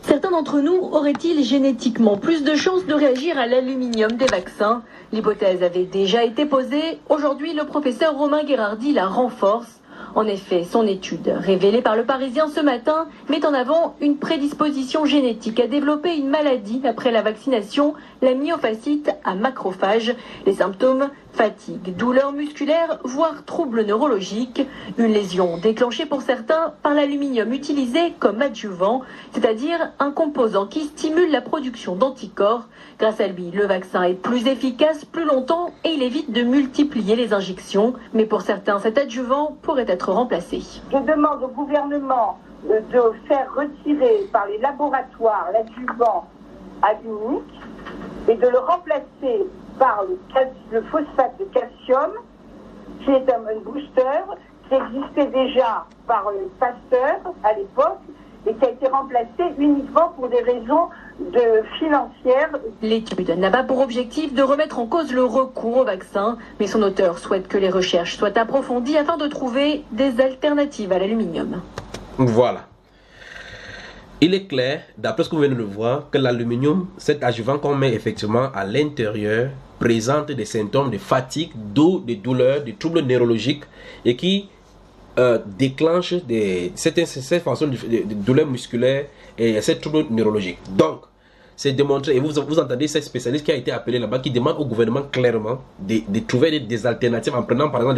Certains d'entre nous auraient-ils génétiquement plus de chances de réagir à l'aluminium des vaccins? L'hypothèse avait déjà été posée. Aujourd'hui, le professeur Romain Guérardi la renforce. En effet, son étude, révélée par le Parisien ce matin, met en avant une prédisposition génétique à développer une maladie après la vaccination, la myofascite à macrophages. Les symptômes, fatigue, douleurs musculaires, voire troubles neurologiques. Une lésion déclenchée pour certains par l'aluminium utilisé comme adjuvant, c'est-à-dire un composant qui stimule la production d'anticorps. Grâce à lui, le vaccin est plus efficace plus longtemps et il évite de multiplier les injections. Mais pour certains, cet adjuvant pourrait être remplacé. Je demande au gouvernement de faire retirer par les laboratoires l'adjuvant aluminique et de le remplacer par le phosphate de calcium, qui est un booster qui existait déjà par Pasteur à l'époque et qui a été remplacé uniquement pour des raisons financières. L'étude n'a pas pour objectif de remettre en cause le recours au vaccin, mais son auteur souhaite que les recherches soient approfondies afin de trouver des alternatives à l'aluminium. Voilà. Il est clair, d'après ce que vous venez de voir, que l'aluminium, cet adjuvant qu'on met effectivement à l'intérieur, présente des symptômes de fatigue, de douleurs, de troubles neurologiques et qui déclenche cette façon de douleurs musculaires et ces troubles neurologiques. Donc, c'est démontré, et vous entendez ce spécialiste qui a été appelé là-bas, qui demande au gouvernement clairement de trouver des alternatives en prenant par exemple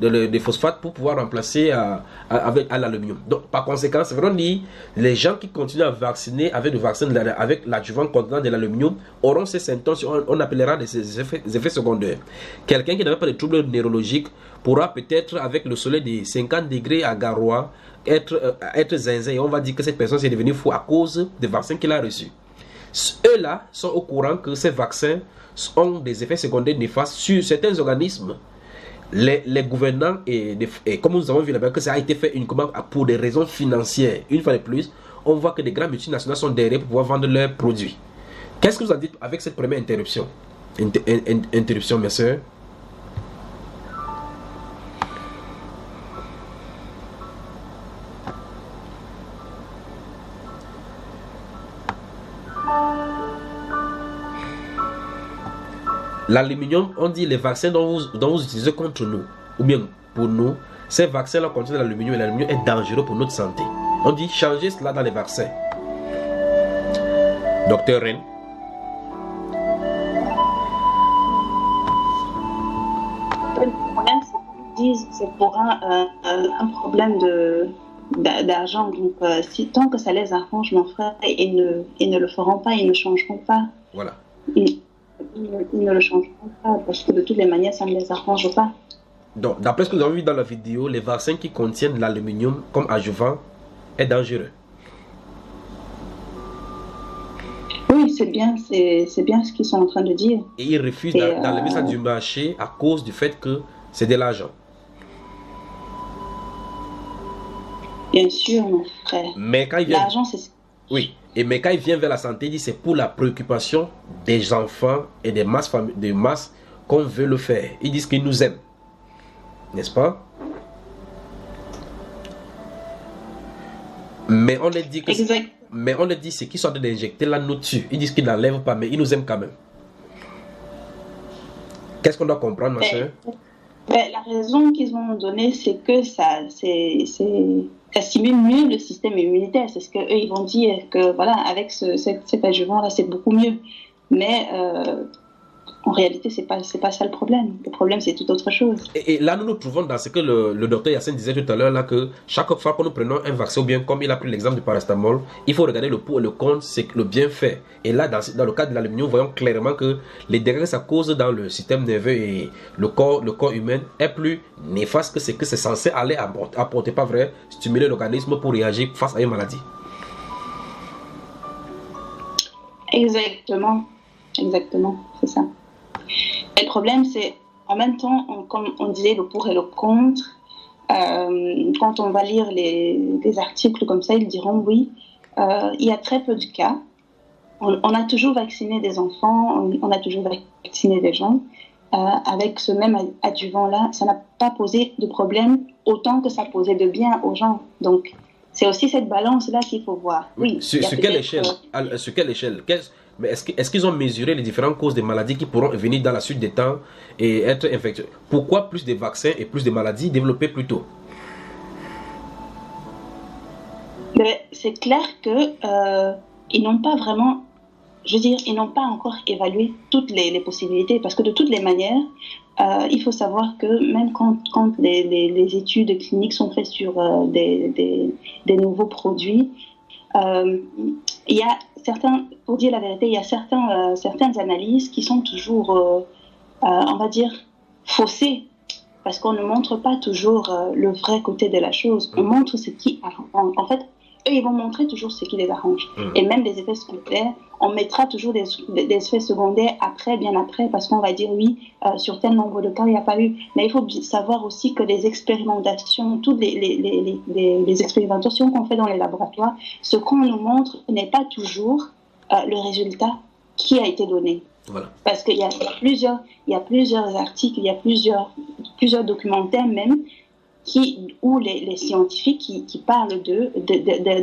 des phosphates pour pouvoir remplacer à l'aluminium. Donc, par conséquent, c'est vraiment dit, les gens qui continuent à vacciner avec le vaccin avec l'adjuvant contenant de l'aluminium auront ces symptômes, on appellera des effets secondaires. Quelqu'un qui n'avait pas de troubles neurologiques pourra peut-être, avec le soleil de 50 degrés à Garoua, être zinzin, et on va dire que cette personne est devenue fou à cause des vaccins qu'il a reçus. Eux-là sont au courant que ces vaccins ont des effets secondaires néfastes sur certains organismes. Les gouvernants, et comme nous avons vu là-bas, que ça a été fait uniquement pour des raisons financières. Une fois de plus, on voit que des grandes multinationales sont derrière pour pouvoir vendre leurs produits. Qu'est-ce que vous en dites avec cette première interruption? Interruption, mes soeurs. L'aluminium, on dit les vaccins dont vous utilisez contre nous, ou bien pour nous, ces vaccins-là contiennent l'aluminium et l'aluminium est dangereux pour notre santé. On dit changer cela dans les vaccins. Docteur Ren. Le problème, c'est qu'ils disent que c'est pour un problème d'argent. Donc, tant que ça les arrange, mon frère, ils ne le feront pas, ils ne changeront pas. Voilà. Ils ne le changeront pas parce que de toutes les manières, ça ne les arrange pas. Donc, d'après ce que nous avons vu dans la vidéo, les vaccins qui contiennent l'aluminium comme adjuvant est dangereux. Oui, c'est bien ce qu'ils sont en train de dire. Et ils refusent d'enlever ça du marché à cause du fait que c'est de l'argent. Bien sûr, mon frère. Mais quand il vient... L'argent, c'est... Oui. Mais quand il vient vers la santé, il dit c'est pour la préoccupation des enfants et des masses qu'on veut le faire. Ils disent qu'ils nous aiment. N'est-ce pas? Mais on leur dit que ce qu'ils sont en train d'injecter là nous tue. Ils disent qu'ils n'enlèvent pas, mais ils nous aiment quand même. Qu'est-ce qu'on doit comprendre, ma soeur? La raison qu'ils ont donnée, c'est que ça stimule mieux le système immunitaire. C'est ce qu'eux, ils vont dire, que voilà, avec cet adjuvant-là, c'est beaucoup mieux. Mais en réalité, c'est pas ça le problème. Le problème, c'est tout autre chose. Et là, nous nous trouvons dans ce que le docteur Yassine disait tout à l'heure, là, que chaque fois que nous prenons un vaccin, ou bien comme il a pris l'exemple du paracétamol, il faut regarder le pour et le contre, c'est le bienfait. Et là, dans le cas de l'aluminium, nous voyons clairement que les dégâts que ça cause dans le système nerveux et le corps humain est plus néfaste que ce que c'est censé aller apporter, pas vrai, stimuler l'organisme pour réagir face à une maladie. Exactement, c'est ça. Et le problème, c'est en même temps, comme on disait, le pour et le contre, quand on va lire les articles comme ça, ils diront oui, il y a très peu de cas. On a toujours vacciné des enfants, on a toujours vacciné des gens. Avec ce même adjuvant-là, ça n'a pas posé de problème autant que ça posait de bien aux gens. Donc, c'est aussi cette balance-là qu'il faut voir. Oui, sur quelle échelle? Sur quelle échelle? Mais est-ce qu'ils ont mesuré les différentes causes des maladies qui pourront venir dans la suite des temps et être infectieuses? Pourquoi plus de vaccins et plus de maladies développées plus tôt? C'est clair qu'ils n'ont pas vraiment, ils n'ont pas encore évalué toutes les possibilités, parce que de toutes les manières, il faut savoir que même quand les études cliniques sont faites sur des nouveaux produits, il y a certains, pour dire la vérité, il y a certaines analyses qui sont toujours, on va dire, faussées, parce qu'on ne montre pas toujours le vrai côté de la chose. On montre ce qui, en fait, eux, ils vont montrer toujours ce qui les arrange. Et même les effets secondaires, on mettra toujours des effets secondaires bien après, parce qu'on va dire oui, sur tel nombre de cas, il n'y a pas eu. Mais il faut savoir aussi que les expérimentations, toutes les expérimentations qu'on fait dans les laboratoires, ce qu'on nous montre n'est pas toujours le résultat qui a été donné. Voilà. Parce qu'il y a plusieurs articles, il y a plusieurs documentaires même, où les scientifiques qui parlent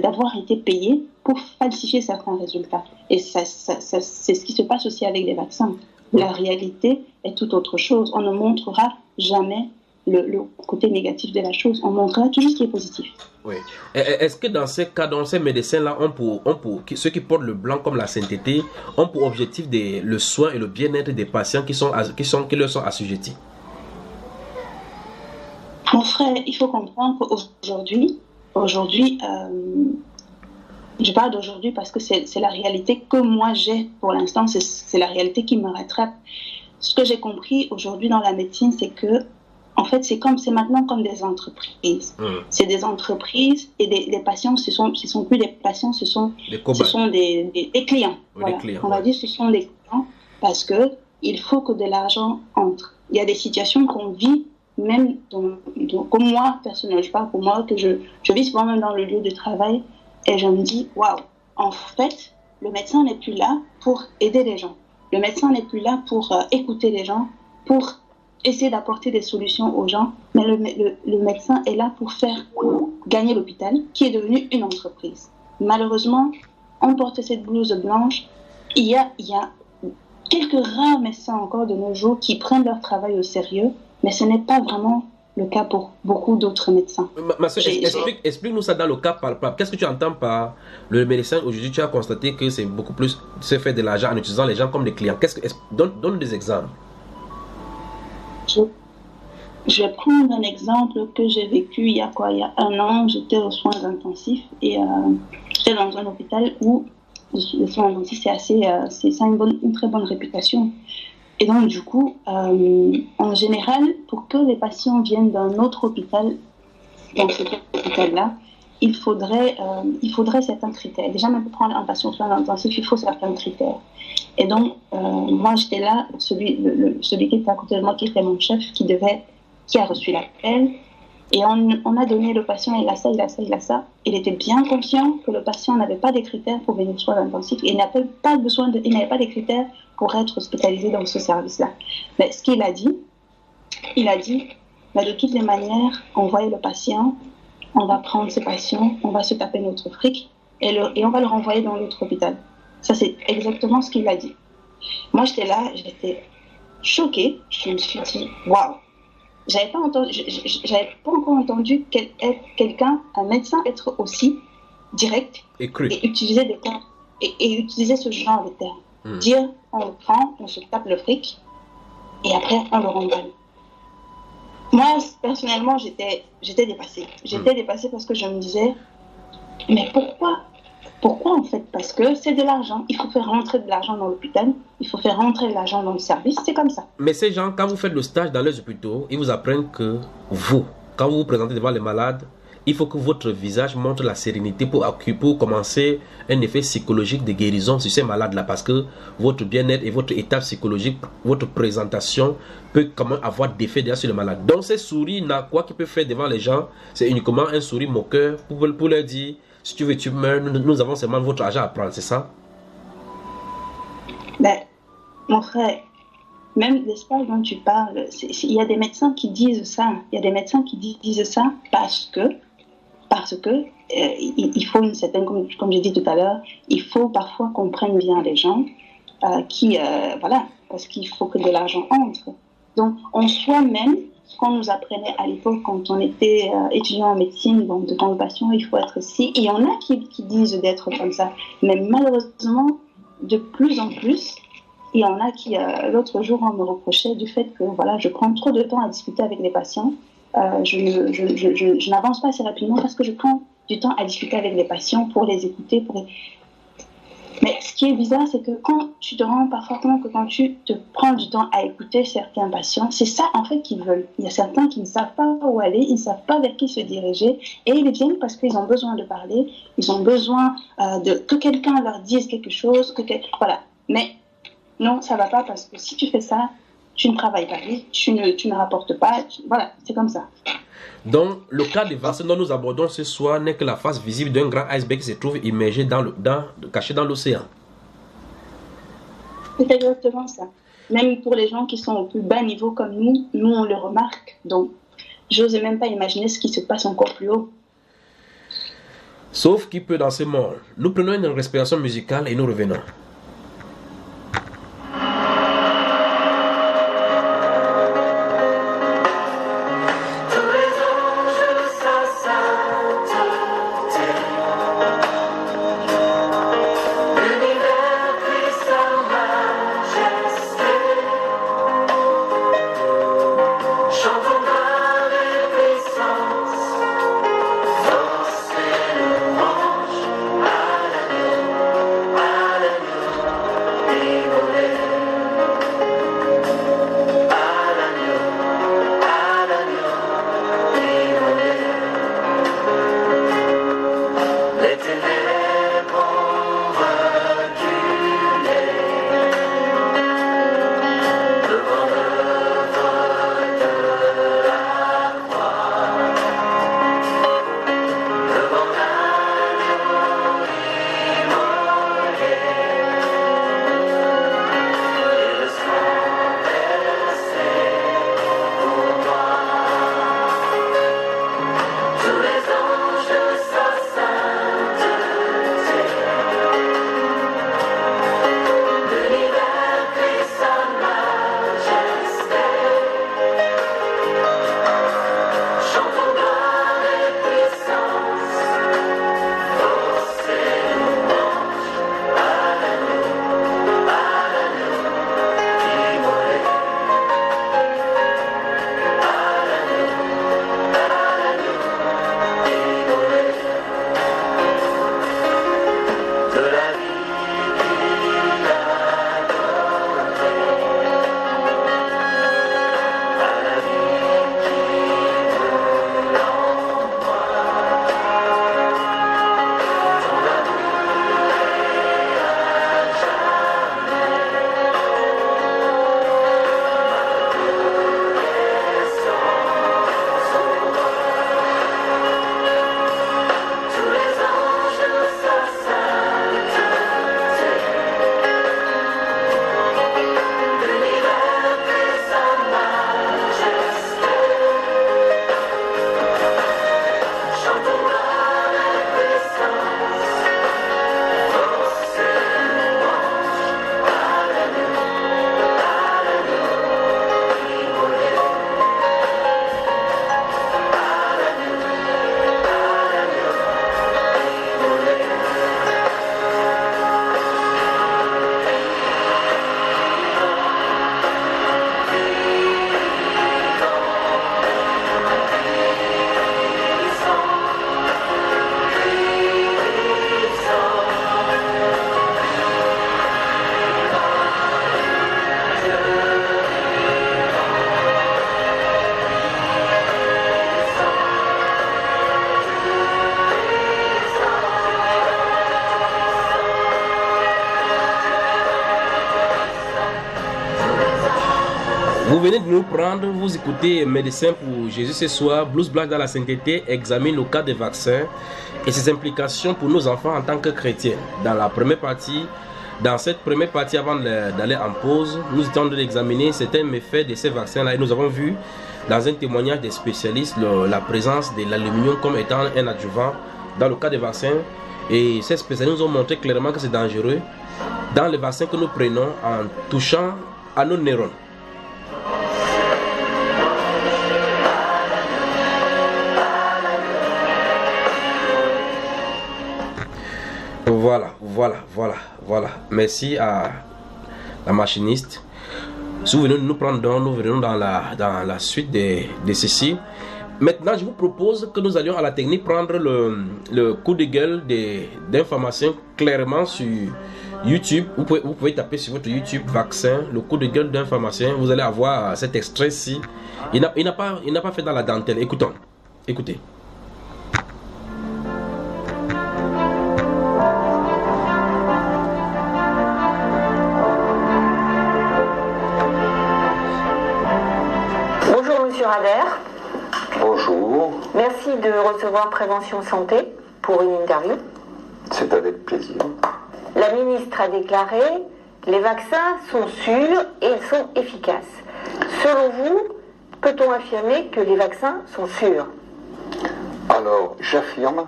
d'avoir été payés pour falsifier certains résultats. Et c'est ce qui se passe aussi avec les vaccins. La réalité est tout autre chose. On ne montrera jamais le côté négatif de la chose. On montrera toujours ce qui est positif. Oui. Est-ce que dans ces cas, dans ces médecins-là, ceux qui portent le blanc comme la sainteté, ont pour objectif le soin et le bien-être des patients qui leur sont assujettis? Mon frère, il faut comprendre qu'aujourd'hui, je parle d'aujourd'hui parce que c'est la réalité que moi j'ai pour l'instant, c'est la réalité qui me rattrape. Ce que j'ai compris aujourd'hui dans la médecine, c'est que, en fait, c'est maintenant comme des entreprises. C'est des entreprises et les patients, ce sont plus des patients, ce sont des clients. Oui, voilà. des clients. On va dire ce sont des clients parce que il faut que de l'argent entre. Il y a des situations qu'on vit même comme moi, personnellement, je parle pour moi, que je vis souvent même dans le lieu de travail, et je me dis, waouh, en fait, le médecin n'est plus là pour aider les gens. Le médecin n'est plus là pour écouter les gens, pour essayer d'apporter des solutions aux gens, mais le médecin est là pour faire gagner l'hôpital, qui est devenu une entreprise. Malheureusement, on porte cette blouse blanche, il y a quelques rares médecins encore de nos jours qui prennent leur travail au sérieux, mais ce n'est pas vraiment le cas pour beaucoup d'autres médecins. Ma soeur, explique-nous ça dans le cas palpable. Qu'est-ce que tu entends par le médecin? Aujourd'hui, tu as constaté que c'est beaucoup plus se faire de l'argent en utilisant les gens comme des clients. Donne des exemples. Je vais prendre un exemple que j'ai vécu il y a 1 an. J'étais aux soins intensifs et j'étais dans un hôpital où les soins intensifs, ça a une très bonne réputation. Et donc, du coup, en général, pour que les patients viennent d'un autre hôpital, dans cet hôpital-là, il faudrait certains critères. Déjà, même pour prendre un patient en soins intensifs, il faut certains critères. Et donc, moi, j'étais là, celui qui était à côté de moi, qui était mon chef, qui a reçu l'appel. Et on a donné le patient, il a ça, il a ça, il a ça. Il était bien conscient que le patient n'avait pas des critères pour venir aux soins intensifs. Il n'avait pas des critères pour être hospitalisé dans ce service-là. Mais ce qu'il a dit, mais de toutes les manières, envoyez le patient, on va prendre ce patient, on va se taper notre fric et on va le renvoyer dans l'autre hôpital. Ça, c'est exactement ce qu'il a dit. Moi, j'étais là, j'étais choquée. Je me suis dit, waouh! J'avais pas encore entendu quelqu'un, un médecin, être aussi direct et utiliser des termes et utiliser ce genre de termes. Dire, on le prend, on se tape le fric et après on le remballe. Moi, personnellement, j'étais dépassée. J'étais dépassée parce que je me disais, mais pourquoi en fait? Parce que c'est de l'argent. Il faut faire rentrer de l'argent dans l'hôpital. Il faut faire rentrer de l'argent dans le service. C'est comme ça. Mais ces gens, quand vous faites le stage dans les hôpitaux, ils vous apprennent que quand vous vous présentez devant les malades, il faut que votre visage montre la sérénité pour commencer un effet psychologique de guérison sur ces malades-là, parce que votre bien-être et votre état psychologique, votre présentation peut quand même avoir d'effet déjà sur le malade. Donc ces sourires, quoi qu'il peut faire devant les gens, c'est uniquement un sourire moqueur pour leur dire, si tu veux tu meurs, nous avons seulement votre argent à prendre, c'est ça? Ben, mon frère, même l'espace dont tu parles, il y a des médecins qui disent ça. Il y a des médecins qui disent ça parce que il faut une certaine, comme j'ai dit tout à l'heure, il faut parfois qu'on prenne bien les gens voilà, parce qu'il faut que de l'argent entre. Donc, en soi-même, ce qu'on nous apprenait à l'époque quand on était étudiant en médecine, donc de ton patient, il faut être ci. Et il y en a qui disent d'être comme ça. Mais malheureusement, de plus en plus, il y en a qui, l'autre jour, on me reprochait du fait que voilà, je prends trop de temps à discuter avec les patients. Je n'avance pas assez rapidement parce que je prends du temps à discuter avec les patients pour les écouter. Mais ce qui est bizarre, c'est que quand tu te rends parfois compte que quand tu te prends du temps à écouter certains patients, c'est ça en fait qu'ils veulent. Il y a certains qui ne savent pas où aller, ils ne savent pas vers qui se diriger et ils viennent parce qu'ils ont besoin de parler, ils ont besoin que quelqu'un leur dise quelque chose, voilà. Mais non, ça ne va pas parce que si tu fais ça, tu ne travailles pas vite, tu ne rapportes pas, voilà, c'est comme ça. Donc, le cas de vaccin dont nous abordons ce soir n'est que la face visible d'un grand iceberg qui se trouve immergé caché dans l'océan. C'est exactement ça. Même pour les gens qui sont au plus bas niveau comme nous on le remarque. Donc, j'ose même pas imaginer ce qui se passe encore plus haut. Sauf qui peut dans ce monde. Nous prenons une respiration musicale et nous revenons. Hallelujah. Vous venez de nous prendre, vous écoutez Médecins pour Jésus ce soir. Blues Black dans la sainteté examine le cas des vaccins et ses implications pour nos enfants en tant que chrétiens. Dans cette première partie, avant d'aller en pause, nous étions en train d'examiner certains méfaits de ces vaccins-là et nous avons vu dans un témoignage des spécialistes la présence de l'aluminium comme étant un adjuvant dans le cas des vaccins. Et ces spécialistes nous ont montré clairement que c'est dangereux dans les vaccins que nous prenons en touchant à nos neurones. Voilà. Merci à la machiniste. Si vous venez de nous prendre, nous verrons dans la suite de ceci. Maintenant, je vous propose que nous allions à la technique prendre le coup de gueule d'informations clairement sur YouTube. Vous pouvez taper sur votre YouTube vaccin, le coup de gueule d'information. Vous allez avoir cet extrait-ci. Il n'a pas fait dans la dentelle. Écoutez. Bonjour Monsieur Rader. Bonjour, Merci de recevoir Prévention Santé pour une interview. c'est avec plaisir. La ministre a déclaré « Les vaccins sont sûrs et ils sont efficaces ». Selon vous, peut-on affirmer que les vaccins sont sûrs? Alors, j'affirme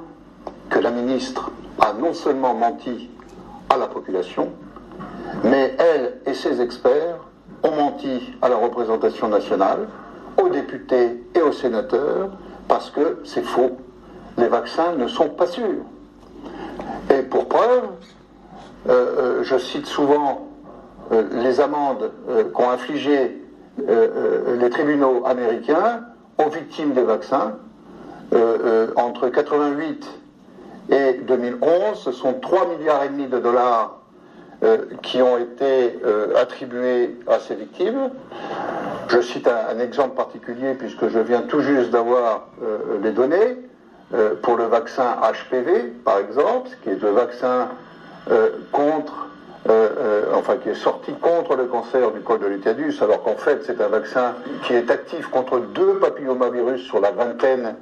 que la ministre a non seulement menti à la population, mais elle et ses experts ont menti à la représentation nationale, aux députés et aux sénateurs, parce que c'est faux. Les vaccins ne sont pas sûrs. Et pour preuve, je cite souvent les amendes qu'ont infligées les tribunaux américains aux victimes des vaccins. Entre 88 et 2011, ce sont 3,5 milliards de dollars qui ont été attribués à ces victimes. Je cite un exemple particulier puisque je viens tout juste d'avoir les données. Pour le vaccin HPV, par exemple, qui est le vaccin qui est sorti contre le cancer du col de l'utérus, alors qu'en fait c'est un vaccin qui est actif contre 2 papillomavirus sur la vingtaine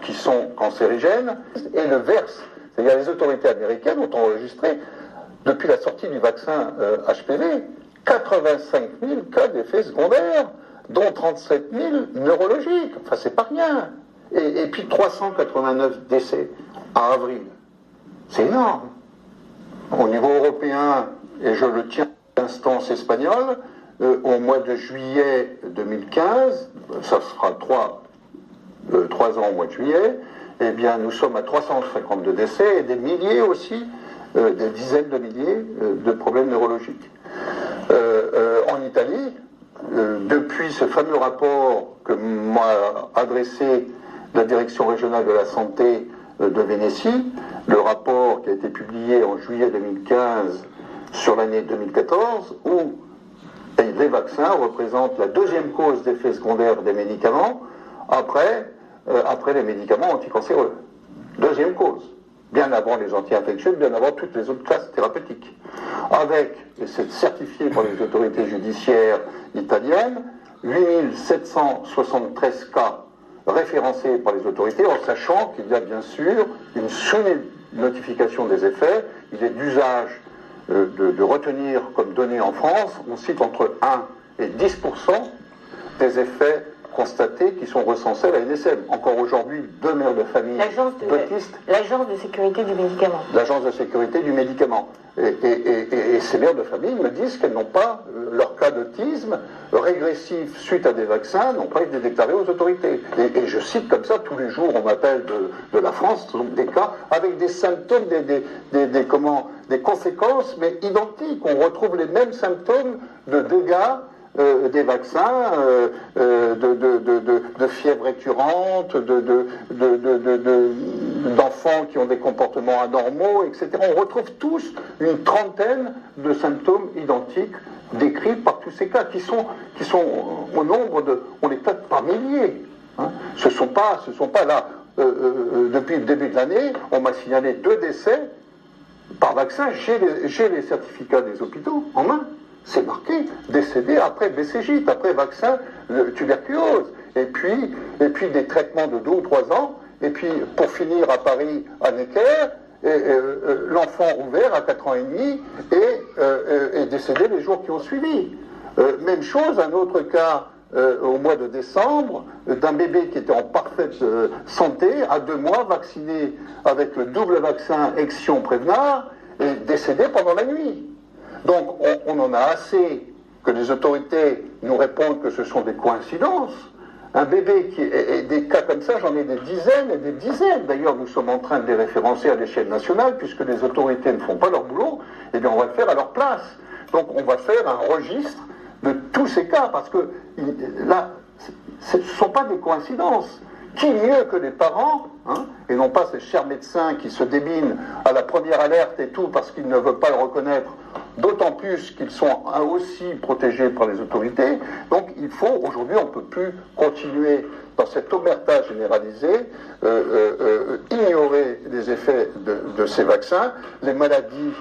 qui sont cancérigènes, et le VERS, c'est-à-dire les autorités américaines ont enregistré, depuis la sortie du vaccin HPV, 85 000 cas d'effets secondaires, dont 37 000 neurologiques. Enfin, c'est pas rien. Et puis 389 décès à avril. C'est énorme. Au niveau européen, et je le tiens à l'instance espagnole, au mois de juillet 2015, ça sera 3 ans au mois de juillet, eh bien nous sommes à 352 décès et des milliers aussi, des dizaines de milliers de problèmes neurologiques. En Italie, depuis ce fameux rapport que m'a adressé la Direction régionale de la santé de Vénétie, le rapport qui a été publié en juillet 2015 sur l'année 2014, où les vaccins représentent la 2e cause d'effets secondaires des médicaments, après les médicaments anticancéreux. 2e cause. Bien avant les anti-infectieux, bien avant toutes les autres classes thérapeutiques. Avec, et c'est certifié par les autorités judiciaires italiennes, 8773 cas référencés par les autorités, en sachant qu'il y a bien sûr une sous-notification des effets. Il est d'usage de retenir comme données en France, on cite entre 1 et 10% des effets constatés qui sont recensés à la NSM. Encore aujourd'hui, 2 mères de famille d'autistes. L'agence de sécurité du médicament. L'agence de sécurité du médicament. Et ces mères de famille me disent qu'elles n'ont pas, leur cas d'autisme régressif suite à des vaccins n'ont pas été déclarés aux autorités. Et je cite comme ça, tous les jours on m'appelle de la France, donc des cas avec des symptômes, des conséquences, mais identiques. On retrouve les mêmes symptômes de dégâts des vaccins, de fièvre récurrente, d'enfants qui ont des comportements anormaux, etc. On retrouve tous une trentaine de symptômes identiques décrits par tous ces cas, qui sont au nombre de, on les compte par milliers. Hein. Ce sont pas là. Depuis le début de l'année, on m'a signalé 2 décès par vaccin. J'ai les certificats des hôpitaux en main. c'est marqué décédé après BCG, après vaccin tuberculose. Et puis des traitements de 2 ou 3 ans. Et puis, pour finir à Paris, à Necker, l'enfant ouvert à 4 ans et demi est décédé les jours qui ont suivi. Même chose, un autre cas au mois de décembre, d'un bébé qui était en parfaite santé, à 2 mois, vacciné avec le double vaccin Exion-Prévenard, et décédé pendant la nuit. Donc, on en a assez que les autorités nous répondent que ce sont des coïncidences. Un bébé et des cas comme ça, j'en ai des dizaines et des dizaines. D'ailleurs, nous sommes en train de les référencer à l'échelle nationale, puisque les autorités ne font pas leur boulot, et bien on va le faire à leur place. Donc on va faire un registre de tous ces cas, parce que là, ce ne sont pas des coïncidences. Qui mieux que les parents, et non pas ces chers médecins qui se débinent à la première alerte et tout parce qu'ils ne veulent pas le reconnaître, d'autant plus qu'ils sont aussi protégés par les autorités. Donc il faut, aujourd'hui, on ne peut plus continuer dans cette omerta généralisée, ignorer les effets de ces vaccins. Les maladies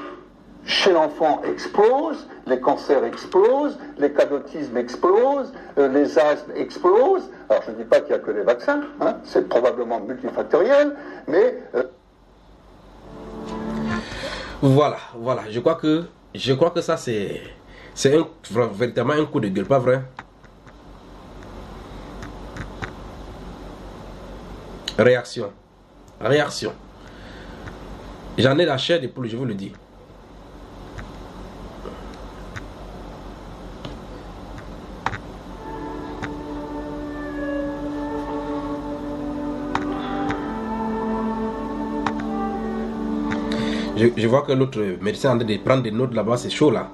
chez l'enfant explosent, les cancers explosent, les cas d'autisme explosent, les asthmes explosent. Alors je ne dis pas qu'il n'y a que les vaccins, c'est probablement multifactoriel, mais... Voilà, je crois que ça c'est véritablement un coup de gueule, pas vrai? Réaction. J'en ai la chair des poules, je vous le dis. Je vois que l'autre médecin est en train de prendre des notes là-bas, c'est chaud là.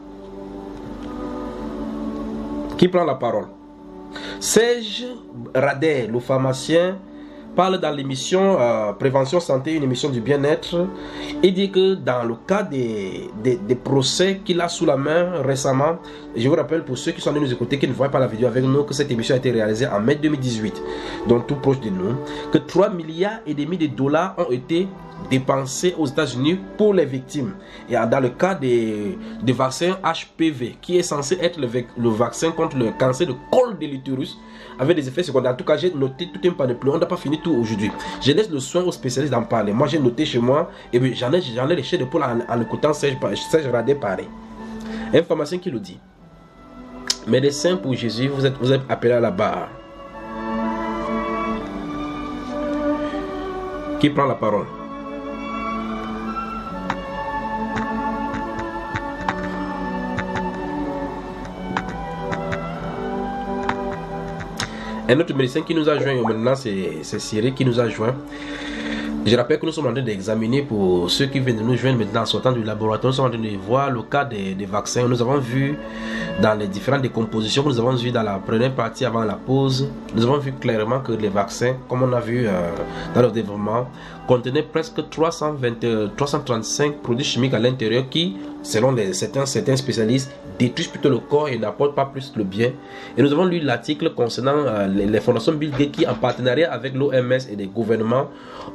Qui prend la parole? Serge Radet, le pharmacien, parle dans l'émission Prévention Santé, une émission du bien-être. Il dit que dans le cas des procès qu'il a sous la main récemment, je vous rappelle pour ceux qui sont venus nous écouter, qui ne voient pas la vidéo avec nous, que cette émission a été réalisée en mai 2018, donc tout proche de nous, que 3,5 milliards de dollars ont été dépensés aux États-Unis pour les victimes. Et dans le cas des vaccins HPV, qui est censé être le vaccin contre le cancer de col de l'utérus, avec des effets secondaires. En tout cas, j'ai noté tout un panoplie. On n'a pas fini tout aujourd'hui. Je laisse le soin aux spécialistes d'en parler. Moi, j'ai noté chez moi, et bien j'en ai les chairs de poule en écoutant Serge Radet parler. Un pharmacien qui le dit. Médecin pour Jésus, vous êtes appelé à la barre. Qui prend la parole? Un autre médecin qui nous a joint maintenant, c'est Cyril qui nous a joint. Je rappelle que nous sommes en train d'examiner, pour ceux qui viennent de nous joindre maintenant en sortant du laboratoire, nous sommes en train de voir le cas des vaccins. Nous avons vu dans les différentes décompositions que nous avons vues dans la première partie avant la pause, nous avons vu clairement que les vaccins, comme on a vu dans le développement, contenaient presque 335 produits chimiques à l'intérieur qui, selon certains spécialistes, détruisent plutôt le corps et n'apportent pas plus le bien. Et nous avons lu l'article concernant les fondations Bill Gates qui, en partenariat avec l'OMS et les gouvernements,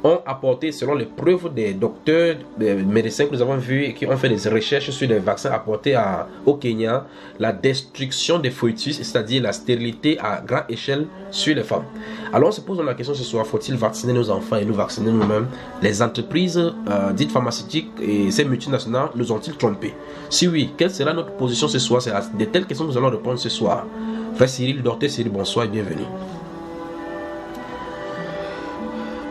ont apporté, selon les preuves des docteurs, des médecins que nous avons vus et qui ont fait des recherches sur les vaccins apportés au Kenya, la destruction des fœtus, c'est-à-dire la stérilité à grande échelle sur les femmes. Alors on se pose la question ce soir, faut-il vacciner nos enfants et nous vacciner nous-mêmes? Les entreprises dites pharmaceutiques et ces multinationales nous ont-ils trompés? Si oui, quelle sera notre position ce soir? C'est à de telles questions que nous allons répondre ce soir. Frère Cyril, docteur Cyril, bonsoir et bienvenue.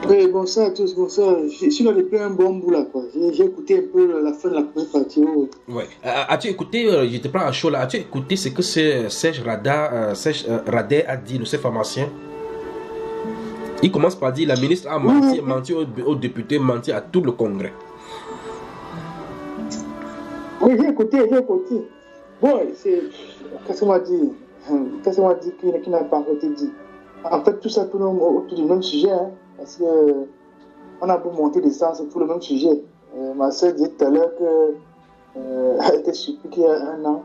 Oui, bonsoir à tous, bonsoir. Je suis là depuis un bon bout là, quoi. J'ai écouté un peu la fin de la première partie. Ouais. As-tu écouté, je te prends à chaud là, as-tu écouté ce que Serge Radet a dit, ce pharmacien? Il commence par dire la ministre a menti aux députés, menti à tout le Congrès. Oui, j'ai écouté. Bon, qu'est-ce qu'on m'a dit? Qu'est-ce qu'on m'a dit qui n'a pas été dit? En fait, tout ça tourne autour du même sujet, hein, parce qu'on a beau monter des sens sur le même sujet. Ma soeur disait tout à l'heure qu'elle était surprise qu'il y a 1 an,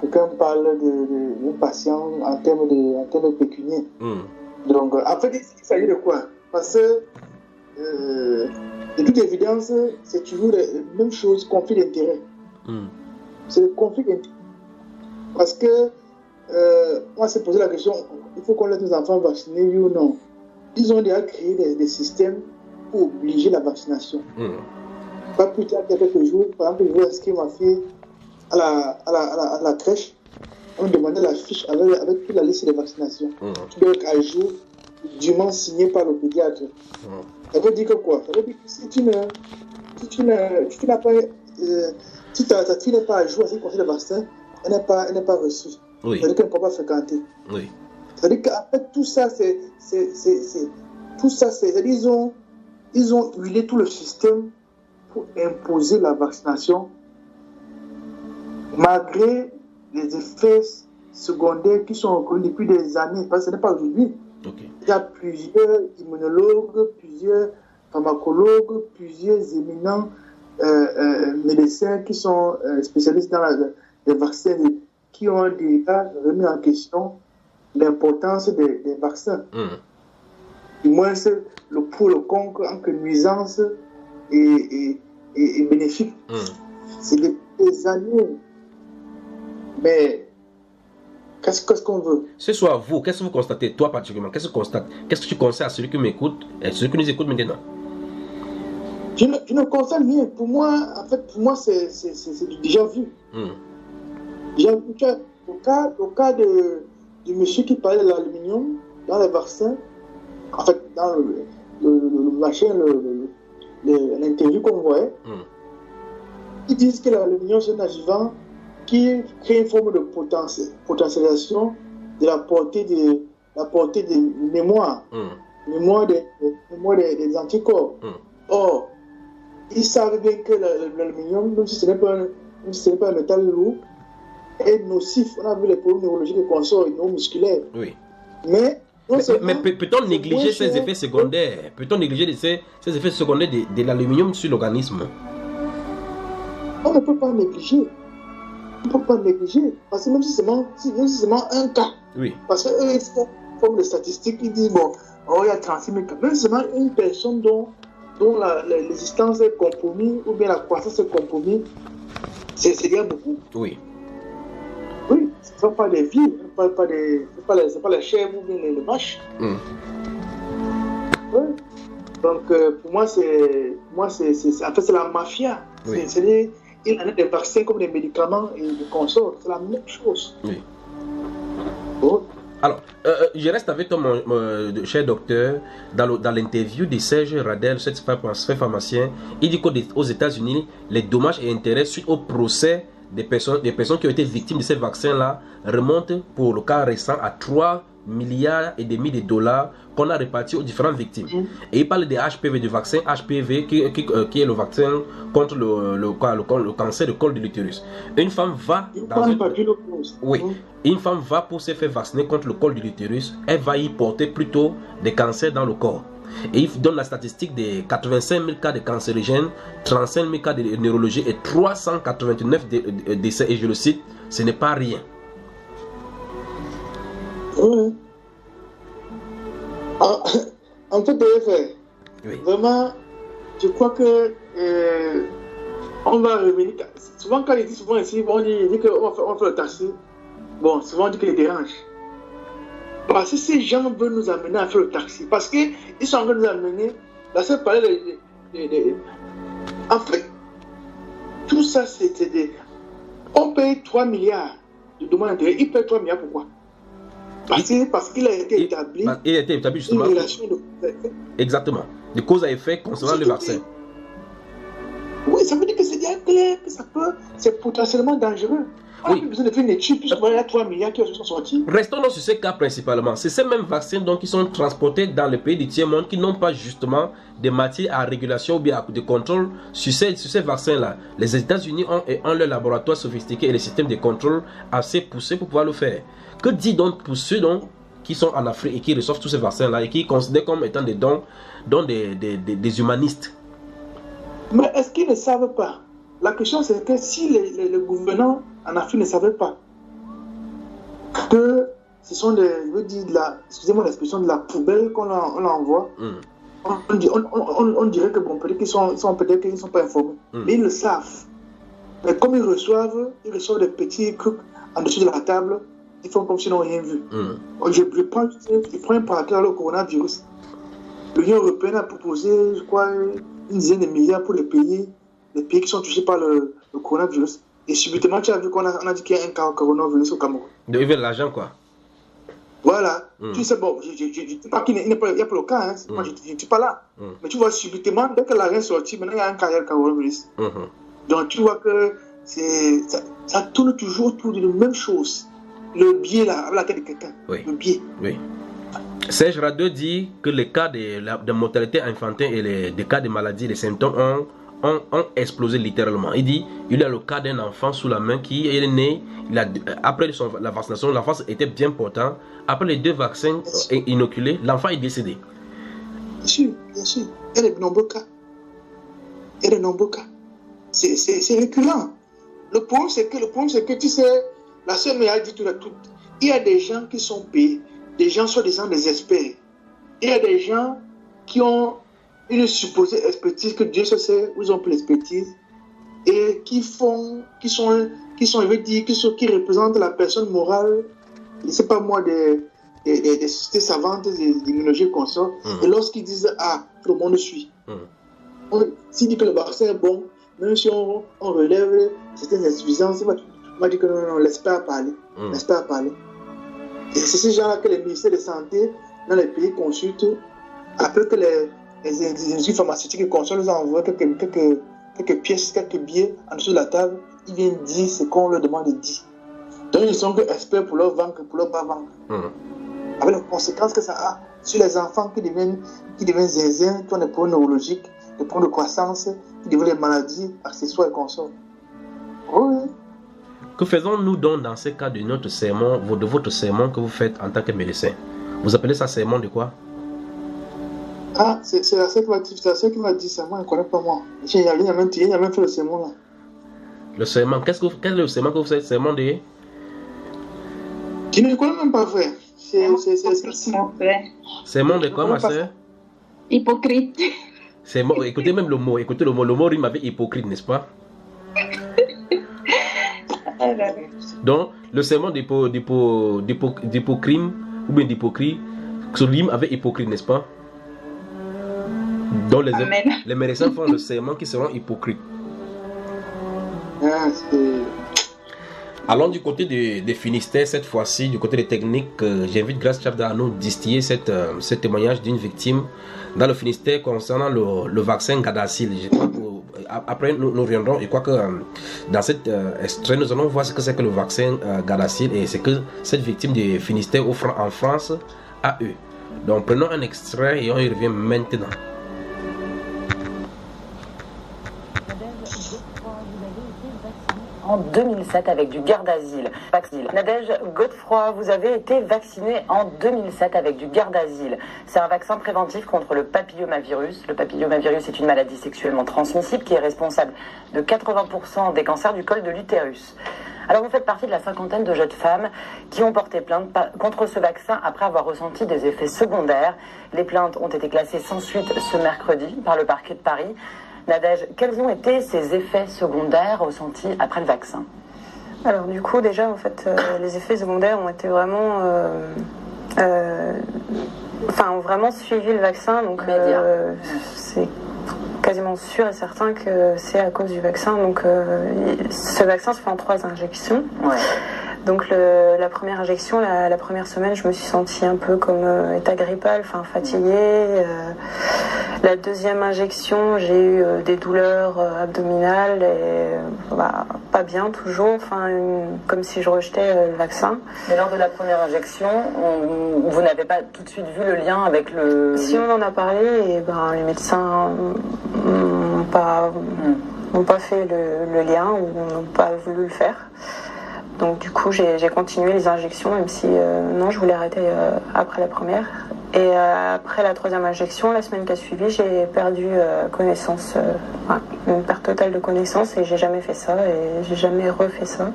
quelqu'un parle d'un patient en termes de pécunier. Donc, en fait, il s'agit de quoi? Parce que, de toute évidence, c'est toujours la même chose, conflit d'intérêt. C'est le conflit d'intérêt. Parce que, on s'est posé la question, il faut qu'on laisse nos enfants vacciner, oui ou non. Ils ont déjà créé des systèmes pour obliger la vaccination. Pas plus tard qu'il y a quelques jours, par exemple, je veux inscrire ma fille à la crèche. On me demandait la fiche avec toute la liste de vaccinations. Qui doit être à jour, dûment signé par le pédiatre. Ça veut dire que quoi? Ça veut dire que si ta fille n'est pas à jour à ce qui concerne le vaccin, elle n'est pas reçue. Oui. Ça veut dire qu'elle ne peut pas fréquenter. Oui. Ça veut dire qu'en fait, tout ça, c'est-à-dire ils ont huilé tout le système pour imposer la vaccination, malgré les effets secondaires qui sont reconnus depuis des années, parce que ce n'est pas aujourd'hui. Okay. Il y a plusieurs immunologues, plusieurs pharmacologues, plusieurs éminents médecins qui sont spécialistes dans les vaccins, qui ont déjà remis en question l'importance des vaccins. Du moins, le pour le contre entre nuisance et bénéfique. C'est des années. Mais qu'est-ce qu'on veut? Ce soit vous, qu'est-ce que vous constatez, toi particulièrement? Qu'est-ce que tu constates? Qu'est-ce que tu conseilles à celui qui m'écoute et celui qui nous écoute maintenant? Je ne constate rien. Pour moi, c'est du déjà vu. Le cas du monsieur qui parlait de l'aluminium dans les vaccins, en fait, dans le machin, l'interview qu'on voyait, ils disent que l'aluminium, c'est un adjuvant qui crée une forme de potentialisation de la portée des mémoires, mémoire des anticorps. Or, ils savent bien que l'aluminium, même si ce n'est pas un métal lourd, est nocif. On a vu les problèmes neurologiques et consorts neuromusculaires. Oui. Mais peut-on négliger ces effets secondaires? Peut-on négliger ces effets secondaires de l'aluminium sur l'organisme? On ne peut pas négliger. On ne peut pas négliger. Parce que même si c'est seulement un cas. Oui. Parce qu'eux, ils font comme des statistiques, ils disent, bon, il y a 36 000 cas. Même si c'est seulement une personne dont l'existence est compromise ou bien la croissance est compromise, c'est déjà beaucoup. Oui. Oui, ce ne sont pas des vies, ce n'est pas les chèvres ou bien les vaches. Oui. Donc, pour moi, c'est la mafia. Oui. Il en a des vaccins comme des médicaments et des consorts. C'est la même chose. Oui. Oh. Alors, je reste avec toi, mon cher docteur, dans l'interview de Serge Radel, ce pharmacien. Il dit qu'aux États-Unis, les dommages et intérêts suite au procès des personnes qui ont été victimes de ces vaccins-là remontent pour le cas récent à 3,5 milliards de dollars qu'on a répartis aux différentes victimes. Et il parle des HPV, du vaccin HPV qui est le vaccin contre le cancer du col de l'utérus. Une femme va une femme va pour se faire vacciner contre le col de l'utérus, elle va y porter plutôt des cancers dans le corps. Et il donne la statistique des 85 000 cas de cancérigènes, 35 000 cas de neurologie et 389 décès. Et je le cite, ce n'est pas rien. En fait, vraiment, je crois que on va revenir. Souvent, quand il dit souvent ici, on dit qu'on va faire le taxi. Bon, souvent on dit qu'il dérange. Parce que ces gens veulent nous amener à faire le taxi. Parce qu'ils sont en train de nous amener. La seule parler en fait, tout ça, c'était des. On paye 3 milliards de demandes d'intérêt. Ils payent 3 milliards pourquoi? Parce qu'il a été établi. Il a été établi justement. Une relation de. Exactement. De cause à effet concernant le vaccin. Oui, ça veut dire que c'est bien clair que ça peut. C'est potentiellement dangereux. On a besoin de faire une étude puisqu'il y a 3 milliards qui sont sortis. Restons donc sur ces cas principalement. C'est ces mêmes vaccins donc, qui sont transportés dans les pays du tiers-monde qui n'ont pas justement des matières à régulation ou bien de contrôle sur ces vaccins-là. Les États-Unis ont leur laboratoire sophistiqué et les systèmes de contrôle assez poussés pour pouvoir le faire. Que dit donc pour ceux qui sont en Afrique et qui reçoivent tous ces vaccins-là et qui considèrent comme étant des dons des humanistes? Mais est-ce qu'ils ne savent pas? La question c'est que si les gouvernants en Afrique ne savaient pas que ce sont excusez-moi l'expression, de la poubelle qu'on envoie, on dirait que bon, peut-être qu'ils sont pas informés. Mais ils le savent. Mais comme ils reçoivent des petits trucs en dessous de la table, ils font comme s'ils n'ont rien vu. Je prends un paragraphe le coronavirus. L'Union européenne a proposé, je crois, une dizaine de milliards pour les pays qui sont touchés par le coronavirus. Et subitement, tu as vu qu'on a dit qu'il y a un cas coronavirus au Cameroun. Ils veulent l'argent, quoi. Voilà. Tu sais, bon, je ne dis pas qu'il n'y a pas le cas, hein. Moi, je ne dis pas là. Mais tu vois, subitement, dès que l'argent est sorti, maintenant, il y a un cas coronavirus. Donc, tu vois que ça tourne toujours autour de la même chose. Le biais, là, avec la tête de quelqu'un. Oui. Le biais. Oui. Serge Radeux dit que les cas de mortalité infantile et les cas de maladies, les symptômes ont explosé littéralement. Il dit il y a le cas d'un enfant sous la main qui est né, après la vaccination, l'enfant était bien portant. Après les 2 vaccins inoculés, l'enfant est décédé. Bien sûr, bien sûr. Il y a de nombreux cas. C'est récurrent. Le problème, c'est que, tu sais, la sœur m'a dit tout. Il y a des gens qui sont payés, des gens soi-disant des experts. Il y a des gens qui ont une supposée expertise, que Dieu sait où ils ont pris l'expertise, et qui représentent la personne morale, je ne sais pas moi, des sociétés savantes, des immunologies consorts. Et lorsqu'ils disent tout le monde suit. S'il dit que le vaccin est bon, même si on relève certaines insuffisances, on va dire que non, laisse pas parler. Laisse pas parler. Et c'est ce genre que les ministères de santé dans les pays consultent, après que les industries pharmaceutiques consultent, nous envoient quelques pièces, quelques billets en dessous de la table, ils viennent dire ce qu'on leur demande de dire. Donc ils sont que experts pour leur vendre, pour leur pas vendre. Avec les conséquences que ça a sur les enfants qui deviennent zinzins, qui ont des problèmes neurologiques, des problèmes de croissance, qui deviennent des maladies accessoires et consorts. Oui. Que faisons-nous donc dans ce cas de notre sermon, de votre sermon que vous faites en tant que médecin? Vous appelez ça sermon de quoi? C'est la seule qui m'a dit ça, moi, je ne connais pas moi. Il a même fait le sermon là. Le sermon, quel est le sermon que vous faites? Sermon de... Je ne connais même pas, frère. Sermon de quoi, ma soeur? Hypocrite. Écoutez même le mot, le mot rime avec hypocrite, n'est-ce pas? Donc, le serment d'hypocrime ou bien d'hypocrite se rime avec hypocrite, n'est-ce pas? Donc, les médecins font le serment qui seront hypocrites. Allons du côté des Finistères, cette fois-ci, du côté des techniques. J'invite Grace Chavda à nous distiller ce témoignage d'une victime dans le Finistère concernant le vaccin Gardasil. Après, nous reviendrons. Je crois que dans cet extrait, nous allons voir ce que c'est que le vaccin Gardasil et ce que cette victime des Finistère offre en France à eux. Donc, prenons un extrait et on y revient maintenant. En 2007 avec du Gardasil. Nadège Godefroy, vous avez été vaccinée en 2007 avec du Gardasil. C'est un vaccin préventif contre le papillomavirus. Le papillomavirus est une maladie sexuellement transmissible qui est responsable de 80% des cancers du col de l'utérus. Alors vous faites partie de la cinquantaine de jeunes femmes qui ont porté plainte contre ce vaccin après avoir ressenti des effets secondaires. Les plaintes ont été classées sans suite ce mercredi par le parquet de Paris. Nadège, quels ont été ces effets secondaires ressentis après le vaccin? Alors du coup, déjà, en fait, les effets secondaires ont été vraiment... ont vraiment suivi le vaccin, donc c'est quasiment sûr et certain que c'est à cause du vaccin. Donc ce vaccin se fait en 3 injections. Ouais. Donc la première injection, la première semaine, je me suis sentie un peu comme état grippal, fatiguée. La deuxième injection, j'ai eu des douleurs abdominales et pas bien toujours, comme si je rejetais le vaccin. Mais lors de la première injection, vous n'avez pas tout de suite vu le lien avec le... Si on en a parlé, et les médecins n'ont pas fait le lien ou n'ont pas voulu le faire. Donc du coup, j'ai continué les injections, même si non, je voulais arrêter après la première. Et après la 3e injection, la semaine qui a suivi, j'ai perdu connaissance, une perte totale de connaissance, et j'ai jamais fait ça, et j'ai jamais refait ça.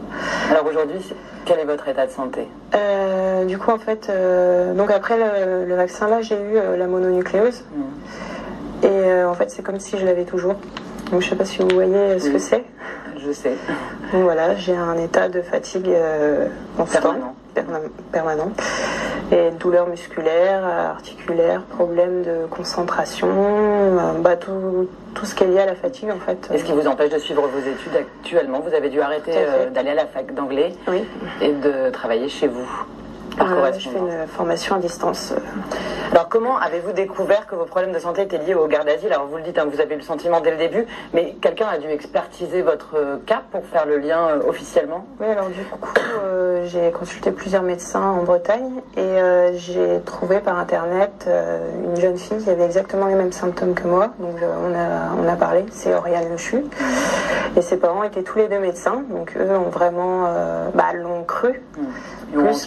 Alors aujourd'hui, quel est votre état de santé? Du coup, en fait, donc après le vaccin là, j'ai eu la mononucléose. Et en fait, c'est comme si je l'avais toujours. Donc je sais pas si vous voyez ce que c'est. je sais. Donc voilà, j'ai un état de fatigue constant, permanent. Et douleurs musculaires, articulaires, problèmes de concentration, tout ce qui est lié à la fatigue en fait. Et ce qui vous empêche de suivre vos études actuellement? Vous avez dû arrêter d'aller à la fac d'anglais et de travailler chez vous. Je fais une formation à distance. Alors comment avez-vous découvert que vos problèmes de santé étaient liés au garde d'asile? Alors vous le dites, vous avez eu le sentiment dès le début, mais quelqu'un a dû expertiser votre cas pour faire le lien officiellement? Oui, alors du coup, j'ai consulté plusieurs médecins en Bretagne et j'ai trouvé par internet une jeune fille qui avait exactement les mêmes symptômes que moi. Donc on a parlé, c'est Oriane Lechu. Et ses parents étaient tous les deux médecins, donc eux ont vraiment l'ont cru. Plus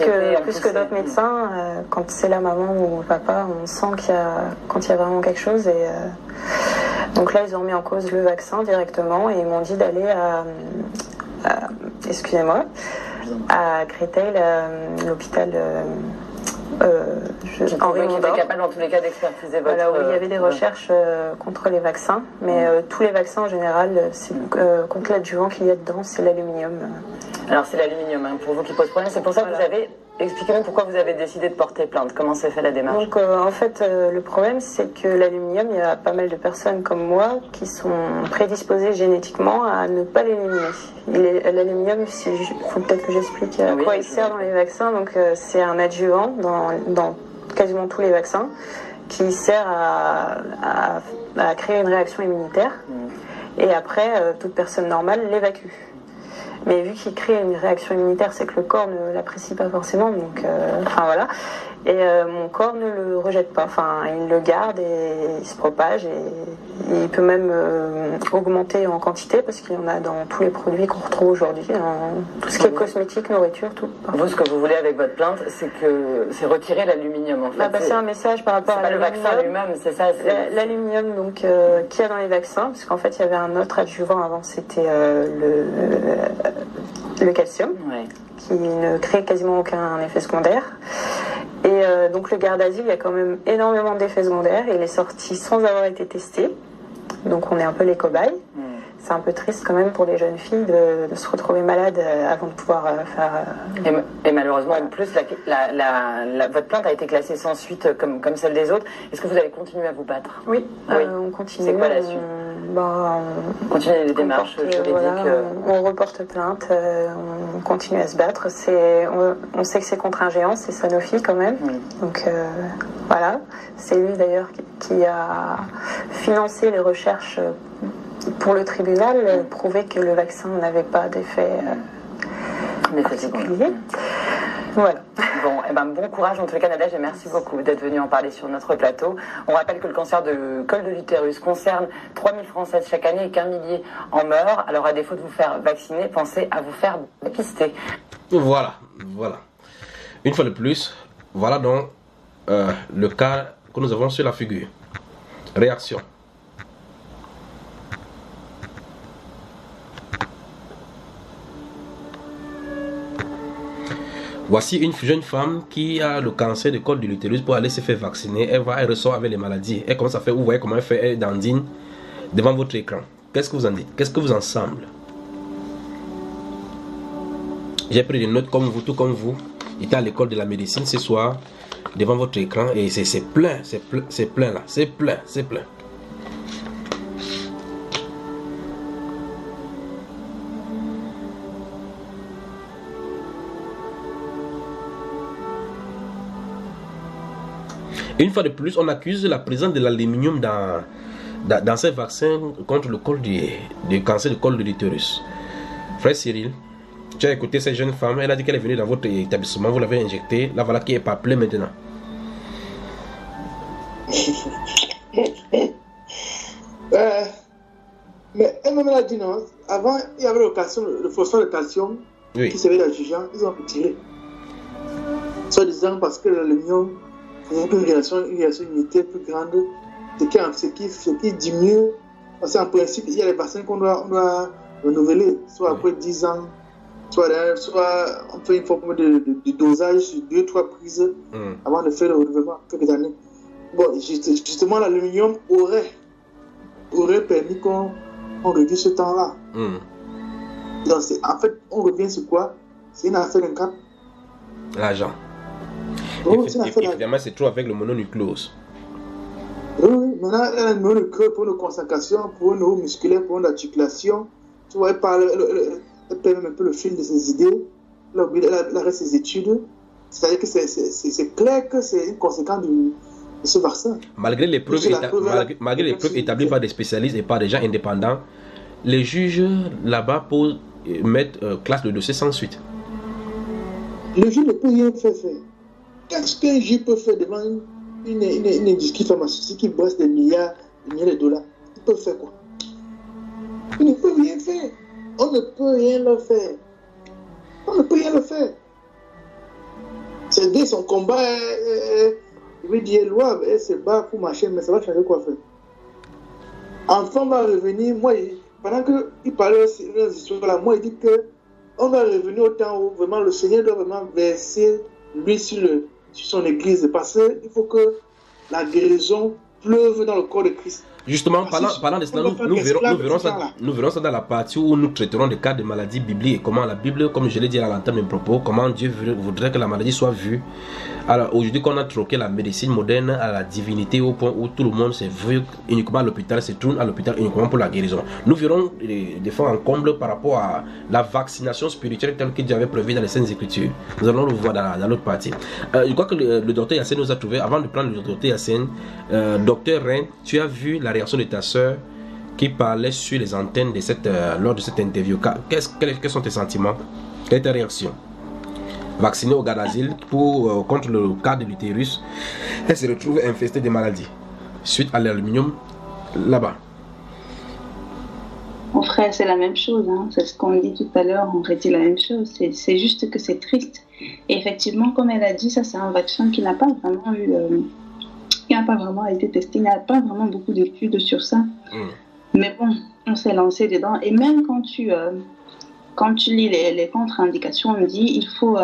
que d'autres médecins, quand c'est la maman ou le papa, on sent quand il y a vraiment quelque chose. Et donc là, ils ont mis en cause le vaccin directement et ils m'ont dit d'aller à Créteil, l'hôpital. Henri Mondor, qui était capable dans tous les cas d'expertiser votre... Voilà, où il y avait des recherches contre les vaccins, mais tous les vaccins en général, c'est contre l'adjuvant qu'il y a dedans, c'est l'aluminium. Alors c'est l'aluminium, pour vous qui pose problème, c'est pour ça que vous avez... Expliquez-moi pourquoi vous avez décidé de porter plainte, comment s'est fait la démarche? Donc en fait, le problème c'est que l'aluminium, il y a pas mal de personnes comme moi qui sont prédisposées génétiquement à ne pas l'éliminer. L'aluminium, il faut peut-être que j'explique à quoi il sert dans les vaccins. Donc c'est un adjuvant dans quasiment tous les vaccins qui sert à créer une réaction immunitaire. Et après, toute personne normale l'évacue. Mais vu qu'il crée une réaction immunitaire, c'est que le corps ne l'apprécie pas forcément. Donc, voilà. Et mon corps ne le rejette pas. Enfin, il le garde et il se propage. Et il peut même augmenter en quantité parce qu'il y en a dans tous les produits qu'on retrouve aujourd'hui. Tout ce qui est cosmétique, nourriture, tout. Vous, ce que vous voulez avec votre plainte, c'est retirer l'aluminium en fait. C'est un message par rapport à l'aluminium. Le vaccin lui-même, c'est ça. L'aluminium donc qu'il y a dans les vaccins, parce qu'en fait il y avait un autre adjuvant avant, c'était le calcium, qui ne crée quasiment aucun effet secondaire. Et donc le garde d'asile, il y a quand même énormément d'effets secondaires. Il est sorti sans avoir été testé, donc on est un peu les cobayes. C'est un peu triste quand même pour les jeunes filles de se retrouver malades avant de pouvoir faire... Et malheureusement, en plus, votre plainte a été classée sans suite comme celle des autres. Est-ce que vous allez continuer à vous battre? Oui, on continue. C'est quoi la suite? On continue les démarches juridiques. On reporte plainte, on continue à se battre. On sait que c'est contre un géant, c'est Sanofi quand même. Donc voilà, c'est lui d'ailleurs qui a financé les recherches pour le tribunal, prouver que le vaccin n'avait pas d'effet particulier. Voilà. Bon courage en tous les cas, Nadège, et merci beaucoup d'être venu en parler sur notre plateau. On rappelle que le cancer de col de l'utérus concerne 3000 Françaises chaque année et qu'1 millier en meurent. Alors à défaut de vous faire vacciner, pensez à vous faire dépister. Voilà. Une fois de plus, voilà donc le cas que nous avons sur la figure. Réaction. Voici une jeune femme qui a le cancer du col de l'utérus pour aller se faire vacciner. Elle ressort avec les maladies. Elle commence à faire, vous voyez comment elle fait, elle dandine devant votre écran. Qu'est-ce que vous en dites? Qu'est-ce que vous en semble? J'ai pris des notes comme vous, tout comme vous. J'étais à l'école de la médecine ce soir, devant votre écran, et c'est plein là, c'est plein. Une fois de plus, on accuse la présence de l'aluminium dans ces vaccins contre le cancer du col de l'utérus. Frère Cyril, tu as écouté cette jeune femme, elle a dit qu'elle est venue dans votre établissement, vous l'avez injectée, là voilà qui est pas plein maintenant. Mais elle-même a dit non. Avant, il y avait le phosphore de calcium qui servait d'adjuvant, ils ont retiré. Soit disant parce que l'aluminium faisait une réaction immunitaire plus grande, ce qui diminue. Parce qu'en principe, il y a des vaccins qu'on doit renouveler, soit après 10 ans, soit on fait une forme de dosage sur 2-3 prises avant de faire le renouvellement quelques années. Bon, justement, l'aluminium aurait permis qu'on réduise ce temps-là. Donc, en fait, on revient sur quoi? C'est une affaire d'un cap. L'argent. Évidemment, c'est trop avec le mononucléose. Oui, maintenant, elle a un mononucléose pour nos concentrations, pour nos musculaires, pour nos articulations. Tu vois, elle perd même un peu le fil de ses idées. Elle arrête ses études. C'est-à-dire que c'est clair que c'est une conséquence de ce vaccin. Malgré les preuves établies par des spécialistes et par des gens indépendants, les juges là-bas classent le dossier sans suite. Le juge ne peut rien faire. Qu'est-ce qu'un juge peut faire devant une industrie pharmaceutique qui brasse des milliards de dollars? Il peut faire quoi? Il ne peut rien faire. On ne peut rien leur faire. On ne peut rien le faire. C'est dès son combat, il veut dire loi, elle se bat pour marcher, mais ça va changer quoi faire. Enfant va revenir, moi, pendant qu'il parlait de ces histoires-là, moi, il dit qu'on va revenir au temps où vraiment le Seigneur doit vraiment verser lui sur son église, parce qu'il faut que la guérison pleuve dans le corps de Christ. Justement, parlant de cela, nous verrons ça dans la partie où nous traiterons des cas de maladies bibliques et comment la Bible, comme je l'ai dit à l'entame de mes propos, comment Dieu voudrait que la maladie soit vue. Alors aujourd'hui qu'on a troqué la médecine moderne à la divinité au point où tout le monde s'est vu uniquement à l'hôpital, se tourne à l'hôpital uniquement pour la guérison. Nous verrons des fois en comble par rapport à la vaccination spirituelle telle que Dieu avait prévu dans les Saintes Écritures. Nous allons le voir dans l'autre partie. Je crois que le docteur Yassine nous a trouvé, avant de prendre le docteur Yassine, docteur Ren, tu as vu la réaction de ta soeur qui parlait sur les antennes de lors de cette interview. Quels sont tes sentiments? Quelle est ta réaction? Vaccinée au Gardasil contre le cas de l'utérus, elle se retrouve infestée de maladies suite à l'aluminium là-bas. Mon frère, c'est la même chose, hein. C'est ce qu'on dit tout à l'heure, on redit la même chose. C'est juste que c'est triste. Et effectivement, comme elle a dit, ça c'est un vaccin qui n'a pas vraiment été testé, il n'y a pas vraiment beaucoup d'études sur ça. Mais bon, on s'est lancé dedans. Et même quand tu lis les contre-indications, on dit il faut,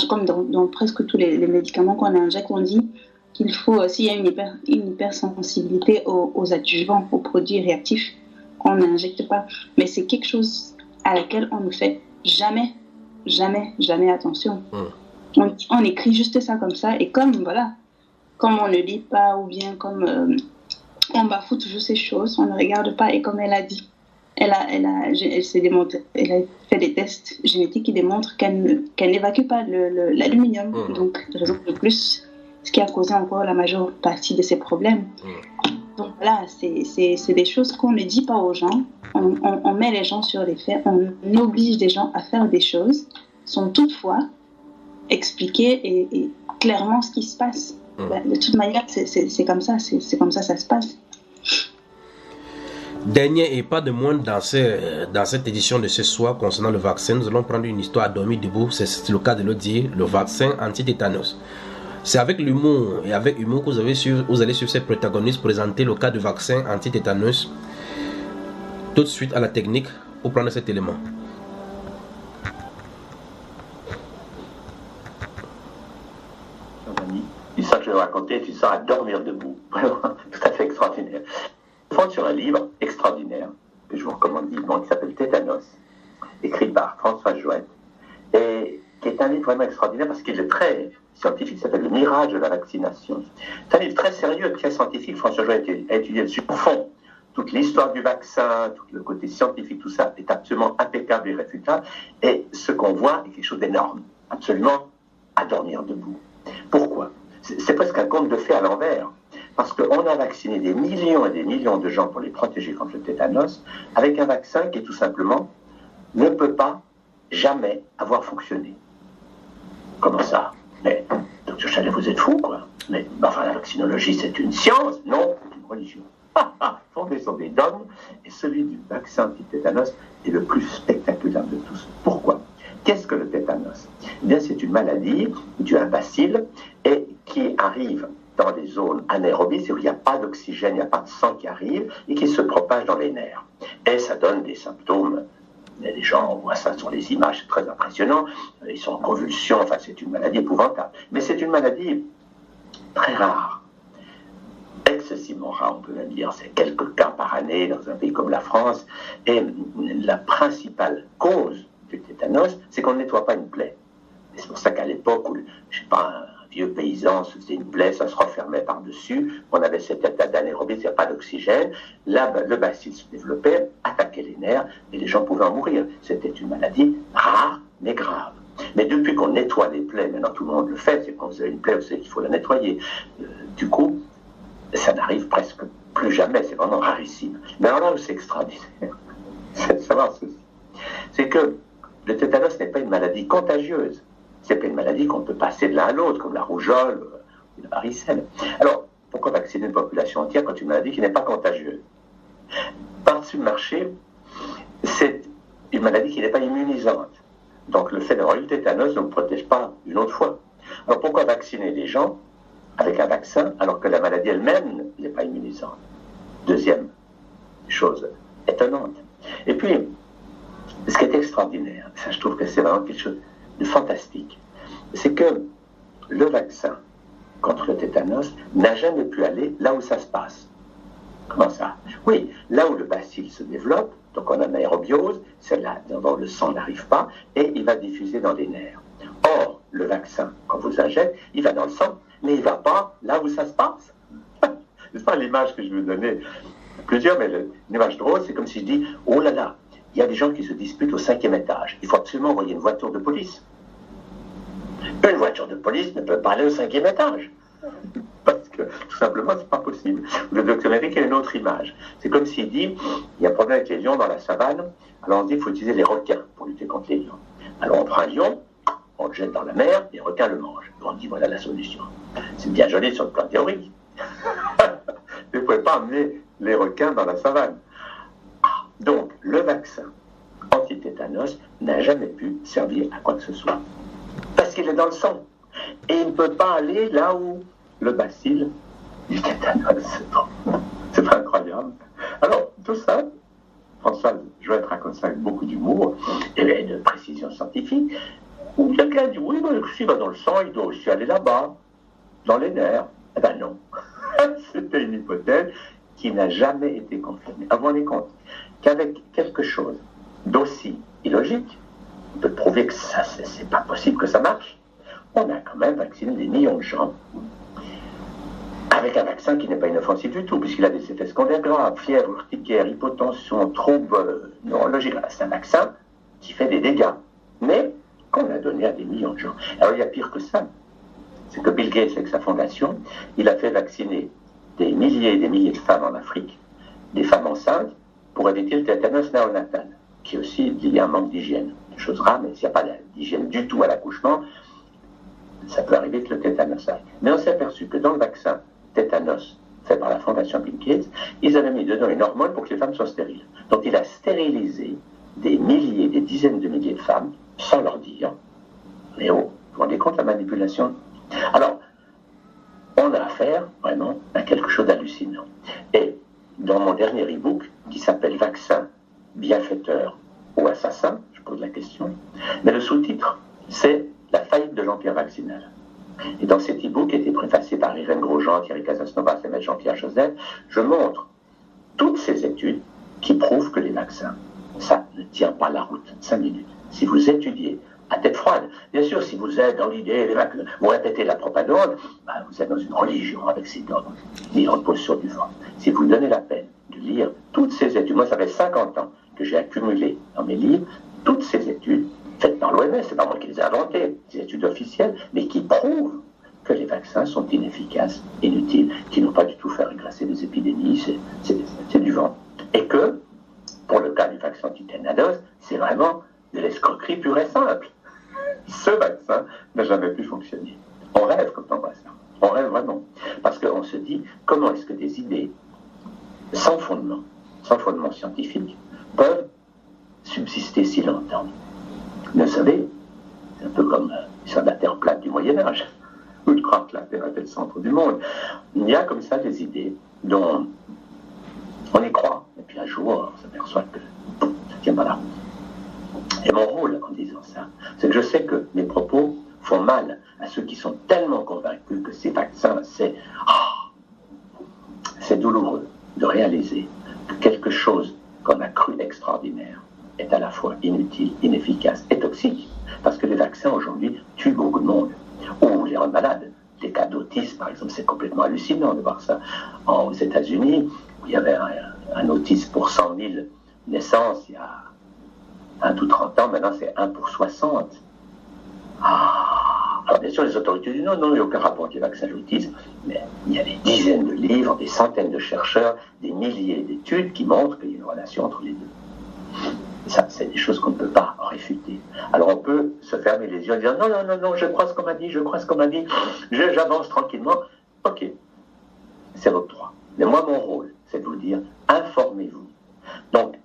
comme dans presque tous les médicaments qu'on injecte, on dit qu'il faut, s'il y a une hypersensibilité aux adjuvants, aux produits réactifs, qu'on n'injecte pas. Mais c'est quelque chose à laquelle on ne fait jamais attention. On écrit juste ça comme ça, et comme on ne lit pas, ou bien comme on bafoue toujours ces choses, on ne regarde pas, et comme elle a dit, elle a fait des tests génétiques qui démontrent qu'elle n'évacue pas l'aluminium. Donc, raison de plus, ce qui a causé encore la majeure partie de ces problèmes. Donc voilà, c'est des choses qu'on ne dit pas aux gens. On met les gens sur les faits, on oblige des gens à faire des choses sans toutefois expliquer et clairement ce qui se passe. De toute manière, c'est comme ça, ça se passe. Dernier et pas de moindre dans cette édition de ce soir concernant le vaccin, nous allons prendre une histoire à dormir debout. C'est le cas de le dire, le vaccin anti-tétanos. C'est avec l'humour et avec humour que vous allez suivre ces protagonistes présenter le cas de vaccin anti-tétanos. Tout de suite à la technique pour prendre cet élément. Ça que je vais raconter, tu sors à dormir debout. Vraiment, tout à fait extraordinaire. Je fonde sur un livre extraordinaire que je vous recommande vivement qui s'appelle Tétanos, écrit par François Jouette, et qui est un livre vraiment extraordinaire parce qu'il est très scientifique, ça s'appelle Le mirage de la vaccination. C'est un livre très sérieux, très scientifique. François Jouette a étudié dessus au fond. Toute l'histoire du vaccin, tout le côté scientifique, tout ça est absolument impeccable et irréfutable. Et ce qu'on voit est quelque chose d'énorme, absolument à dormir debout. Pourquoi ? C'est presque un conte de fées à l'envers. Parce qu'on a vacciné des millions et des millions de gens pour les protéger contre le tétanos, avec un vaccin qui, tout simplement, ne peut pas jamais avoir fonctionné. Comment ça? Mais, docteur Chalet, vous êtes fou, quoi. Mais, enfin, la vaccinologie, c'est une science? Non, c'est une religion. Fondée sur des dogmes, et celui du vaccin anti-tétanos est le plus spectaculaire de tous. Pourquoi? Qu'est-ce que le tétanos? Eh bien, c'est une maladie due à un bacille et qui arrive dans des zones anaérobies, c'est-à-dire où il n'y a pas d'oxygène, il n'y a pas de sang qui arrive, et qui se propage dans les nerfs. Et ça donne des symptômes. Les gens, on voit ça sur les images, c'est très impressionnant. Ils sont en convulsion, enfin, c'est une maladie épouvantable. Mais c'est une maladie très rare. Excessivement rare, on peut même dire, c'est quelques cas par année dans un pays comme la France. Et la principale cause du tétanos, c'est qu'on ne nettoie pas une plaie. Et c'est pour ça qu'à l'époque, où, je sais pas, un vieux paysan se faisait une plaie, ça se refermait par-dessus, on avait cet état d'anaérobie, il n'y a pas d'oxygène, là, le bacille se développait, attaquait les nerfs, et les gens pouvaient en mourir. C'était une maladie rare, mais grave. Mais depuis qu'on nettoie les plaies, maintenant tout le monde le fait, c'est quand vous avez une plaie, vous savez qu'il faut la nettoyer. Du coup, ça n'arrive presque plus jamais, c'est vraiment rarissime. Mais alors là où c'est extraordinaire, c'est de savoir ceci. C'est que le tétanos n'est pas une maladie contagieuse. C'est pas une maladie qu'on peut passer de l'un à l'autre, comme la rougeole ou la varicelle. Alors, pourquoi vacciner une population entière quand une maladie qui n'est pas contagieuse? Par-dessus le marché, c'est une maladie qui n'est pas immunisante. Donc le fait d'avoir eu le tétanos ne vous protège pas une autre fois. Alors pourquoi vacciner les gens avec un vaccin alors que la maladie elle-même n'est pas immunisante? Deuxième chose étonnante. Et puis, ce qui est extraordinaire, ça je trouve que c'est vraiment quelque chose de fantastique, c'est que le vaccin contre le tétanos n'a jamais pu aller là où ça se passe. Comment ça? Oui, là où le bacille se développe, donc on a une aérobiose, c'est là dont le sang n'arrive pas, et il va diffuser dans les nerfs. Or, le vaccin, quand vous injectez, il va dans le sang, mais il ne va pas là où ça se passe. C'est pas l'image que je veux donner plusieurs, mais une image drôle, c'est comme si je dis, oh là là, il y a des gens qui se disputent au 5e étage. Il faut absolument envoyer une voiture de police. Une voiture de police ne peut pas aller au 5e étage. Parce que, tout simplement, c'est pas possible. Le docteur Eric a une autre image. C'est comme s'il dit, il y a un problème avec les lions dans la savane, alors on dit qu'il faut utiliser les requins pour lutter contre les lions. Alors on prend un lion, on le jette dans la mer, et les requins le mangent. Et on dit, voilà la solution. C'est bien joli sur le plan théorique. Vous ne pouvez pas amener les requins dans la savane. Donc, le vaccin anti-tétanos n'a jamais pu servir à quoi que ce soit. Parce qu'il est dans le sang. Et il ne peut pas aller là où le bacille du tétanos. C'est pas incroyable. Alors, tout ça, François Jouette raconte ça avec beaucoup d'humour et de précision scientifique, où quelqu'un dit, oui, s'il va dans le sang, il doit aussi aller là-bas, dans les nerfs. Eh ben non. C'était une hypothèse qui n'a jamais été confirmée. Vous vous rendez compte qu'avec quelque chose d'aussi illogique, on peut prouver que ça, c'est pas possible que ça marche. On a quand même vacciné des millions de gens avec un vaccin qui n'est pas inoffensif du tout, puisqu'il a des effets secondaires graves, fièvre, urticaire, hypotension, troubles neurologiques. C'est un vaccin qui fait des dégâts, mais qu'on a donné à des millions de gens. Alors il y a pire que ça. C'est que Bill Gates, avec sa fondation, il a fait vacciner des milliers et des milliers de femmes en Afrique, des femmes enceintes, pour éviter le tétanos néonatal, qui est aussi lié à un manque d'hygiène. Une chose rare, mais s'il n'y a pas d'hygiène du tout à l'accouchement, ça peut arriver que le tétanos arrive. Mais on s'est aperçu que dans le vaccin tétanos fait par la fondation Bill Gates, ils avaient mis dedans une hormone pour que les femmes soient stériles. Donc il a stérilisé des milliers, des dizaines de milliers de femmes, sans leur dire, mais oh, vous vous rendez compte de la manipulation? Alors, on a affaire vraiment à quelque chose d'hallucinant. Et dans mon dernier e-book, qui s'appelle Vaccin, bienfaiteur ou assassin, je pose la question, mais le sous-titre, c'est La faillite de l'empire vaccinal. Et dans cet e-book, qui a été préfacé par Irène Grosjean, Thierry Casasnovas et Jean-Pierre Joseph, je montre toutes ces études qui prouvent que les vaccins, ça ne tient pas la route. 5 minutes. Si vous étudiez à tête froide, bien sûr, si vous êtes dans l'idée, vous répétez la propagande, vous êtes dans une religion avec ses dogmes, il repose sur du vent. Si vous donnez la peine de lire toutes ces études, moi ça fait 50 ans que j'ai accumulé dans mes livres toutes ces études faites par l'OMS, c'est pas moi qui les ai inventées, des études officielles, mais qui prouvent que les vaccins sont inefficaces, inutiles, qui n'ont pas du tout fait régresser des épidémies, c'est du vent. Et que, pour le cas du vaccin anti-tétanos, c'est vraiment de l'escroquerie pure et simple. Ce vaccin n'a jamais pu fonctionner. On rêve quand on voit ça. On rêve vraiment. Parce qu'on se dit, comment est-ce que des idées sans fondement scientifique, peuvent subsister si longtemps? Vous savez, c'est un peu comme sur la terre plate du Moyen-Âge, ou de croire que la Terre était le centre du monde. Il y a comme ça des idées dont on y croit, et puis un jour, on s'aperçoit que ça ne tient pas la route. Et mon rôle en disant ça, c'est que je sais que mes propos font mal à ceux qui sont tellement convaincus que ces vaccins, c'est douloureux de réaliser que quelque chose qu'on a cru extraordinaire est à la fois inutile, inefficace et toxique. Parce que les vaccins aujourd'hui tuent beaucoup de monde, ou les rendent malades. Les cas d'autisme, par exemple, c'est complètement hallucinant de voir ça. Aux États-Unis, il y avait un autisme pour 100 000 naissances il y a 20 ou 30 ans, maintenant c'est 1 pour 60. Alors bien sûr, les autorités disent non, il n'y a aucun rapport avec les vaccins et l'autisme, mais il y a des dizaines de livres, des centaines de chercheurs, des milliers d'études qui montrent qu'il y a une relation entre les deux. Et ça, c'est des choses qu'on ne peut pas réfuter. Alors on peut se fermer les yeux en disant non, je crois ce qu'on m'a dit, j'avance tranquillement. Ok, c'est votre droit. Mais moi, mon rôle, c'est de vous dire, informez-vous. Donc,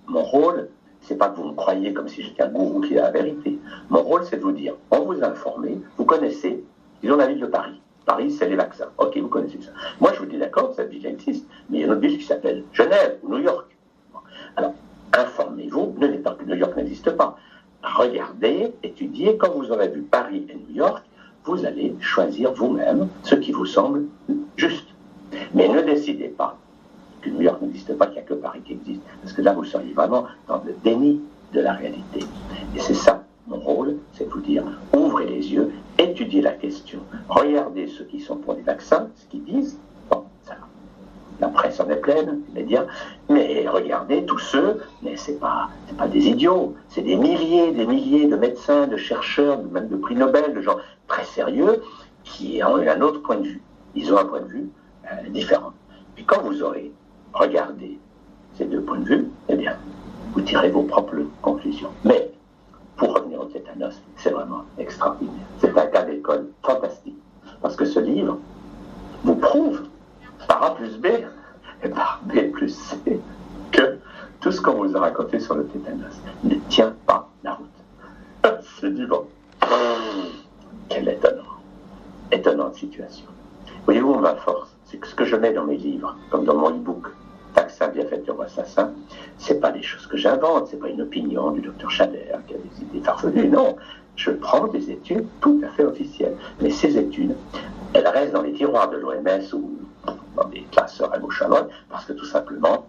mon rôle, c'est pas que vous me croyez comme si j'étais un gourou qui a la vérité. Mon rôle, c'est de vous dire, on vous a informé, vous connaissez, disons la ville de Paris. Paris, c'est les vaccins. Ok, vous connaissez ça. Moi, je vous dis d'accord, cette ville existe, mais il y a une autre ville qui s'appelle Genève ou New York. Alors, informez-vous, ne dites pas que New York n'existe pas. Regardez, étudiez, quand vous aurez vu Paris et New York, vous allez choisir vous-même ce qui vous semble juste. Mais ne décidez pas que New York n'existe pas, qu'il n'y a que Paris qui existe. Parce que là, vous seriez vraiment dans le déni de la réalité. Et c'est ça, mon rôle, c'est de vous dire, ouvrez les yeux, étudiez la question, regardez ceux qui sont pour les vaccins, ce qu'ils disent. Bon, ça, la presse en est pleine, les médias, mais regardez tous ceux, mais c'est pas des idiots, c'est des milliers de médecins, de chercheurs, même de prix Nobel, de gens très sérieux, qui ont un autre point de vue. Ils ont un point de vue différent. Puis quand vous aurez regardé ces deux points de vue, eh bien, vous tirez vos propres conclusions. Mais, pour revenir au tétanos, c'est vraiment extraordinaire. C'est un cas d'école fantastique. Parce que ce livre vous prouve, par A plus B et par B plus C, que tout ce qu'on vous a raconté sur le tétanos ne tient pas la route. C'est du bon. Quelle étonnante situation. Voyez-vous, ma force, c'est que ce que je mets dans mes livres, comme dans mon e-book, Vaccin, bienfaiteur ou assassin, c'est pas des choses que j'invente, c'est pas une opinion du docteur Chader qui a des idées farfelues, non. Je prends des études tout à fait officielles. Mais ces études, elles restent dans les tiroirs de l'OMS ou dans des classeurs à gauche à droite, parce que tout simplement,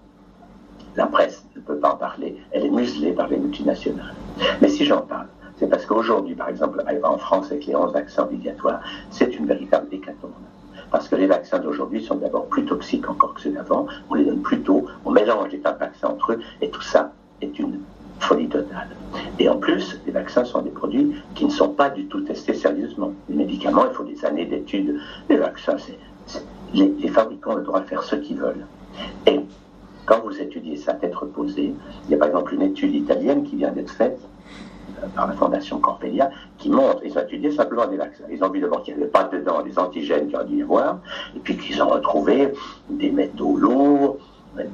la presse ne peut pas en parler, elle est muselée par les multinationales. Mais si j'en parle, c'est parce qu'aujourd'hui, par exemple, en France, avec les 11 vaccins obligatoires, c'est une véritable hécatombe. Parce que les vaccins d'aujourd'hui sont d'abord plus toxiques encore que ceux d'avant, on les donne plus tôt, on mélange des tas de vaccins entre eux, et tout ça est une folie totale. Et en plus, les vaccins sont des produits qui ne sont pas du tout testés sérieusement. Les médicaments, il faut des années d'études. Les vaccins, les fabricants ont le droit de faire ce qu'ils veulent. Et quand vous étudiez ça à tête reposée, il y a par exemple une étude italienne qui vient d'être faite par la Fondation Corpellia, qui montre, ils ont étudié simplement des vaccins. Ils ont vu d'abord qu'il n'y avait pas dedans les antigènes qu'il aurait dû y avoir, et puis qu'ils ont retrouvé des métaux lourds,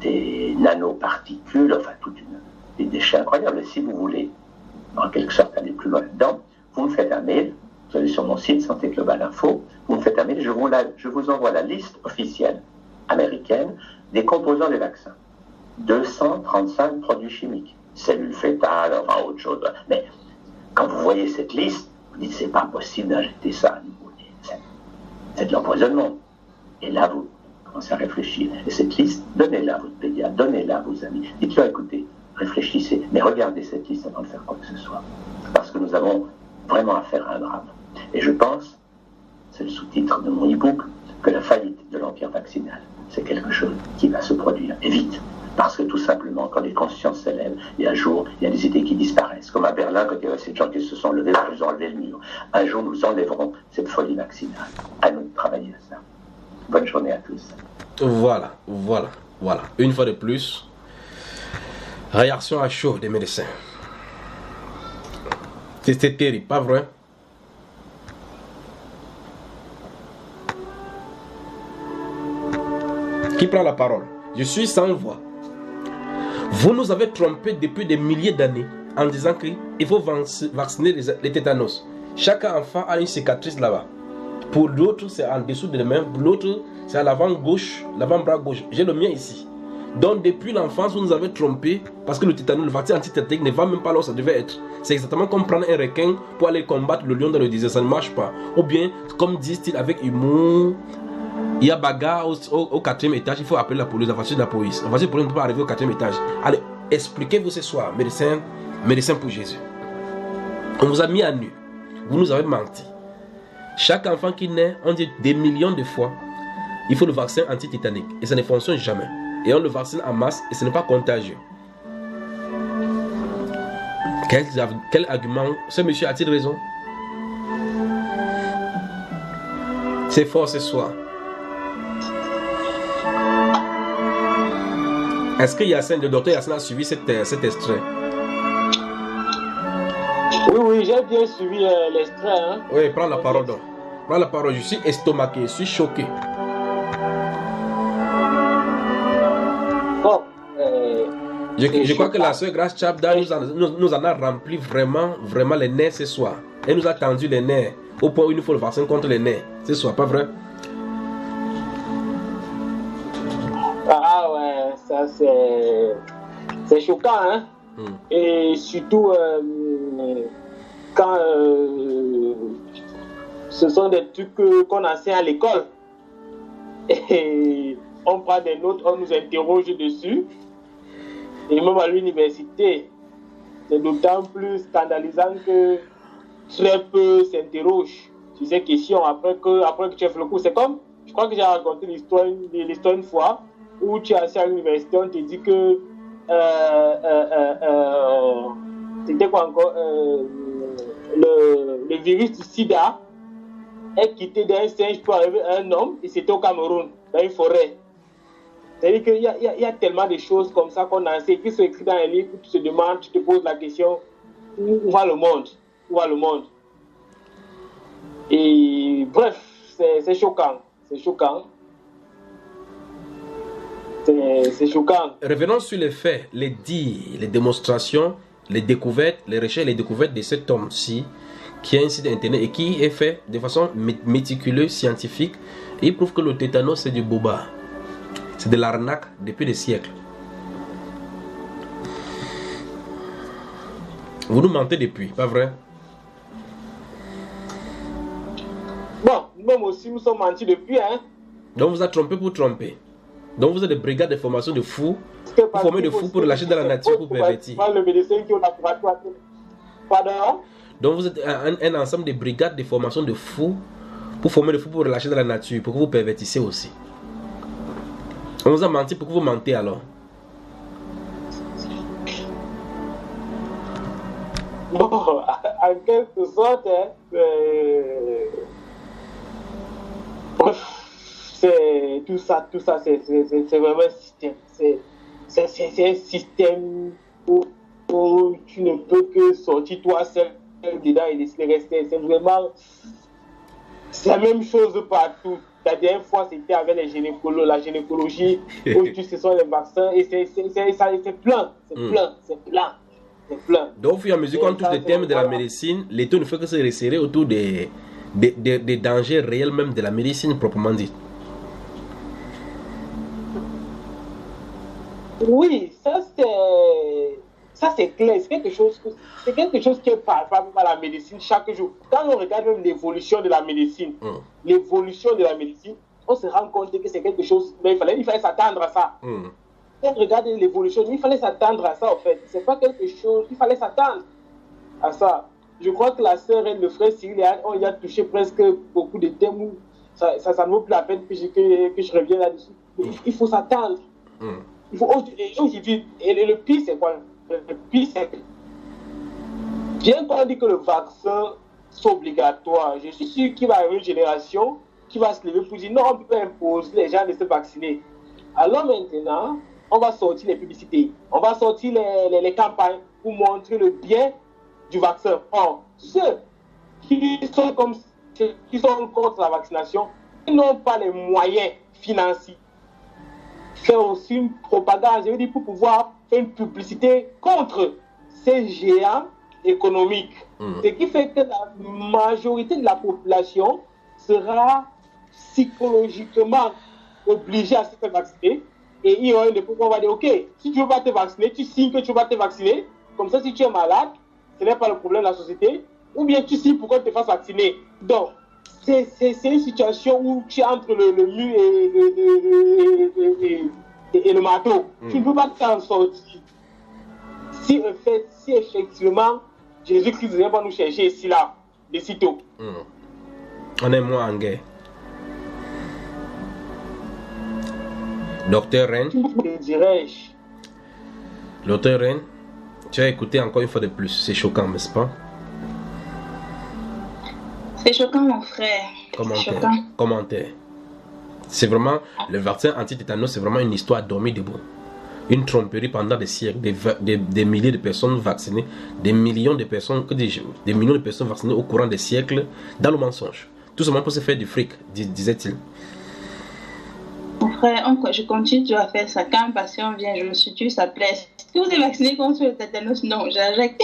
des nanoparticules, enfin des déchets incroyables. Et si vous voulez, en quelque sorte, aller plus loin dedans, vous me faites un mail, vous allez sur mon site Santé Global Info, vous me faites un mail, je vous envoie la liste officielle américaine des composants des vaccins. 235 produits chimiques. Cellules fétales, enfin autre chose. Mais quand vous voyez cette liste, vous dites c'est pas possible d'injecter ça. C'est de l'empoisonnement. Et là, vous commencez à réfléchir. Et cette liste, donnez-la à votre pédiatre, donnez-la à vos amis. Dites-leur, écoutez, réfléchissez, mais regardez cette liste avant de faire quoi que ce soit. Parce que nous avons vraiment affaire à un drame. Et je pense, c'est le sous-titre de mon e-book, que la faillite de l'empire vaccinal, c'est quelque chose qui va se produire, et vite. Parce que tout simplement, quand les consciences s'élèvent, et un jour, il y a des idées qui disparaissent. Comme à Berlin, quand il y avait ces gens qui se sont levés, ils ont enlevé le mur. Un jour, nous enlèverons cette folie vaccinale. À nous de travailler à ça. Bonne journée à tous. Voilà. Une fois de plus, réaction à chaud des médecins. C'est terrible, pas vrai? Qui prend la parole? Je suis sans voix. Vous nous avez trompés depuis des milliers d'années en disant qu'il faut vacciner les tétanos. Chaque enfant a une cicatrice là-bas. Pour l'autre, c'est en dessous de la main. Pour l'autre, c'est à l'avant-bras gauche. J'ai le mien ici. Donc, depuis l'enfance, vous nous avez trompés parce que le tétanos, le vaccin antitétique ne va même pas là où ça devait être. C'est exactement comme prendre un requin pour aller combattre le lion dans le désert. Ça ne marche pas. Ou bien, comme disent-ils avec humour, Il y a bagarre au 4e étage, il faut appeler la police, la voiture de la police. La voiture de la police ne peut pas arriver au 4e étage. Allez, expliquez-vous ce soir, médecin pour Jésus. On vous a mis à nu. Vous nous avez menti. Chaque enfant qui naît, on dit des millions de fois, il faut le vaccin anti-tétanique. Et ça ne fonctionne jamais. Et on le vaccine en masse et ce n'est pas contagieux. Quel argument? Ce monsieur a-t-il raison? C'est fort ce soir. Est-ce que le docteur Yassine a suivi cet extrait? Oui, j'ai bien suivi l'extrait. Hein. Oui, prends la parole donc. Prends la parole, je suis estomaqué, je suis choqué. Bon, je crois que la sœur Grace Chabda nous en a rempli vraiment les nerfs ce soir. Elle nous a tendu les nerfs au point où il nous faut le vaccin contre les nerfs. Ce soir, pas vrai? Ah ouais, ça c'est choquant, hein. Et surtout quand ce sont des trucs qu'on enseigne à l'école et on prend des notes, on nous interroge dessus et même à l'université c'est d'autant plus scandalisant que très peu s'interrogent sur ces questions après que tu as fait le cours. C'est comme, je crois que j'ai raconté l'histoire une fois où tu es assis à l'université, on te dit que c'était quoi encore le virus du sida est quitté d'un singe pour arriver à un homme et c'était au Cameroun, dans une forêt. C'est-à-dire qu'il y a tellement de choses comme ça qu'on enseigne, qui sont écrites dans un livre, où tu te demandes, tu te poses la question, où va le monde? Où va le monde? Et bref, c'est choquant. C'est choquant. C'est choquant. Revenons sur les faits, les dires, les démonstrations, les découvertes, les recherches, les découvertes de cet homme-ci qui a un site internet et qui est fait de façon méticuleuse, scientifique. Et il prouve que le tétanos c'est du boba. C'est de l'arnaque depuis des siècles. Vous nous mentez depuis, pas vrai? Bon, nous aussi nous sommes mentis depuis, hein. Donc vous êtes trompé pour tromper. Donc vous êtes des brigades de formation de fous, pour former de fous pour relâcher dans la nature pour pervertir. Le médecin qui a pardon? Donc vous êtes un ensemble de brigades de formation de fous pour former de fous pour relâcher dans la nature, pour que vous pervertissez aussi. On vous a menti, pourquoi vous mentez alors? Bon, en quelque sorte, c'est tout ça, c'est vraiment un système. C'est un système où tu ne peux que sortir toi seul dedans et laisser rester. C'est vraiment, c'est la même chose partout. La dernière fois, c'était avec la gynécologie, où ce sont les vaccins, et c'est plein. Donc, au fur et à mesure qu'on touche les thèmes de la médecine, l'État ne fait que se resserrer autour des dangers réels même de la médecine proprement dit. Oui, ça c'est clair. C'est quelque chose qui est palpable à la médecine chaque jour. Quand on regarde même l'évolution de la médecine, on se rend compte que c'est quelque chose, mais il fallait s'attendre à ça. Quand on regarde l'évolution, il fallait s'attendre à ça en fait. C'est pas quelque chose, il fallait s'attendre à ça. Je crois que la sœur et le frère Cyril, on y a touché presque beaucoup de thèmes où ça ne vaut plus la peine que je revienne là-dessus. Il faut s'attendre. Il faut aujourd'hui, et le pire c'est quoi? Le pire c'est que bien qu'on dit que le vaccin c'est obligatoire, je suis sûr qu'il va y avoir une génération qui va se lever pour dire non, on peut pas imposer les gens de se vacciner. Alors maintenant, on va sortir les publicités, on va sortir les campagnes pour montrer le bien du vaccin. Or, ceux qui sont contre la vaccination, ils n'ont pas les moyens financiers. Faire aussi une propagande, je veux dire, pour pouvoir faire une publicité contre ces géants économiques. Ce qui fait que la majorité de la population sera psychologiquement obligée à se faire vacciner. Et il y aura une époque où on va dire, ok, si tu ne veux pas te vacciner, tu signes que tu ne veux pas te vacciner. Comme ça, si tu es malade, ce n'est pas le problème de la société. Ou bien tu signes pour qu'on te fasse vacciner. Donc, c'est une situation où tu es entre le mur et le marteau. Tu ne peux pas t'en sortir. Si effectivement Jésus-Christ vient pas nous chercher ici, là, de sitôt. On est moins en guerre. Docteur Ren. Docteur Ren, tu as écouté encore une fois de plus. C'est choquant, n'est-ce pas? C'est choquant, mon frère. Commentaire. C'est vraiment, le vaccin anti-tétanos, c'est vraiment une histoire dormie debout. Une tromperie pendant des siècles, des milliers de personnes vaccinées, des millions de personnes, des millions de personnes vaccinées au courant des siècles, dans le mensonge. Tout simplement pour se faire du fric, disait-il. Mon frère, je continue à faire ça. Quand un patient vient, je me suis tué, ça plaît. Est-ce que vous êtes vacciné contre le tétanos? Non, j'arrête.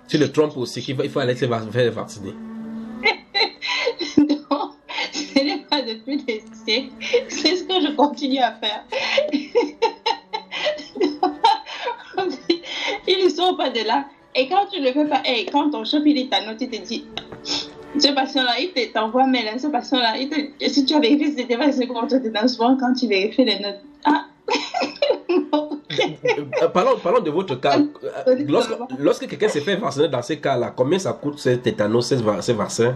Tu le trompes aussi, qu'il faut aller se faire vacciner. Non, ce n'est pas depuis des siècles. C'est ce que je continue à faire. Ils ne sont pas de là. Et quand tu ne le fais pas, quand ton chef il est ta note, il te dit, ce patient-là, il t'envoie mail, ce patient-là, si tu as vérifié si c'était vacciné contre le tétanos, quand tu vérifies les notes. Ah. Parlons de votre cas. Lorsque quelqu'un s'est fait vacciner dans ces cas-là, combien ça coûte ces tétanos, ces vaccins?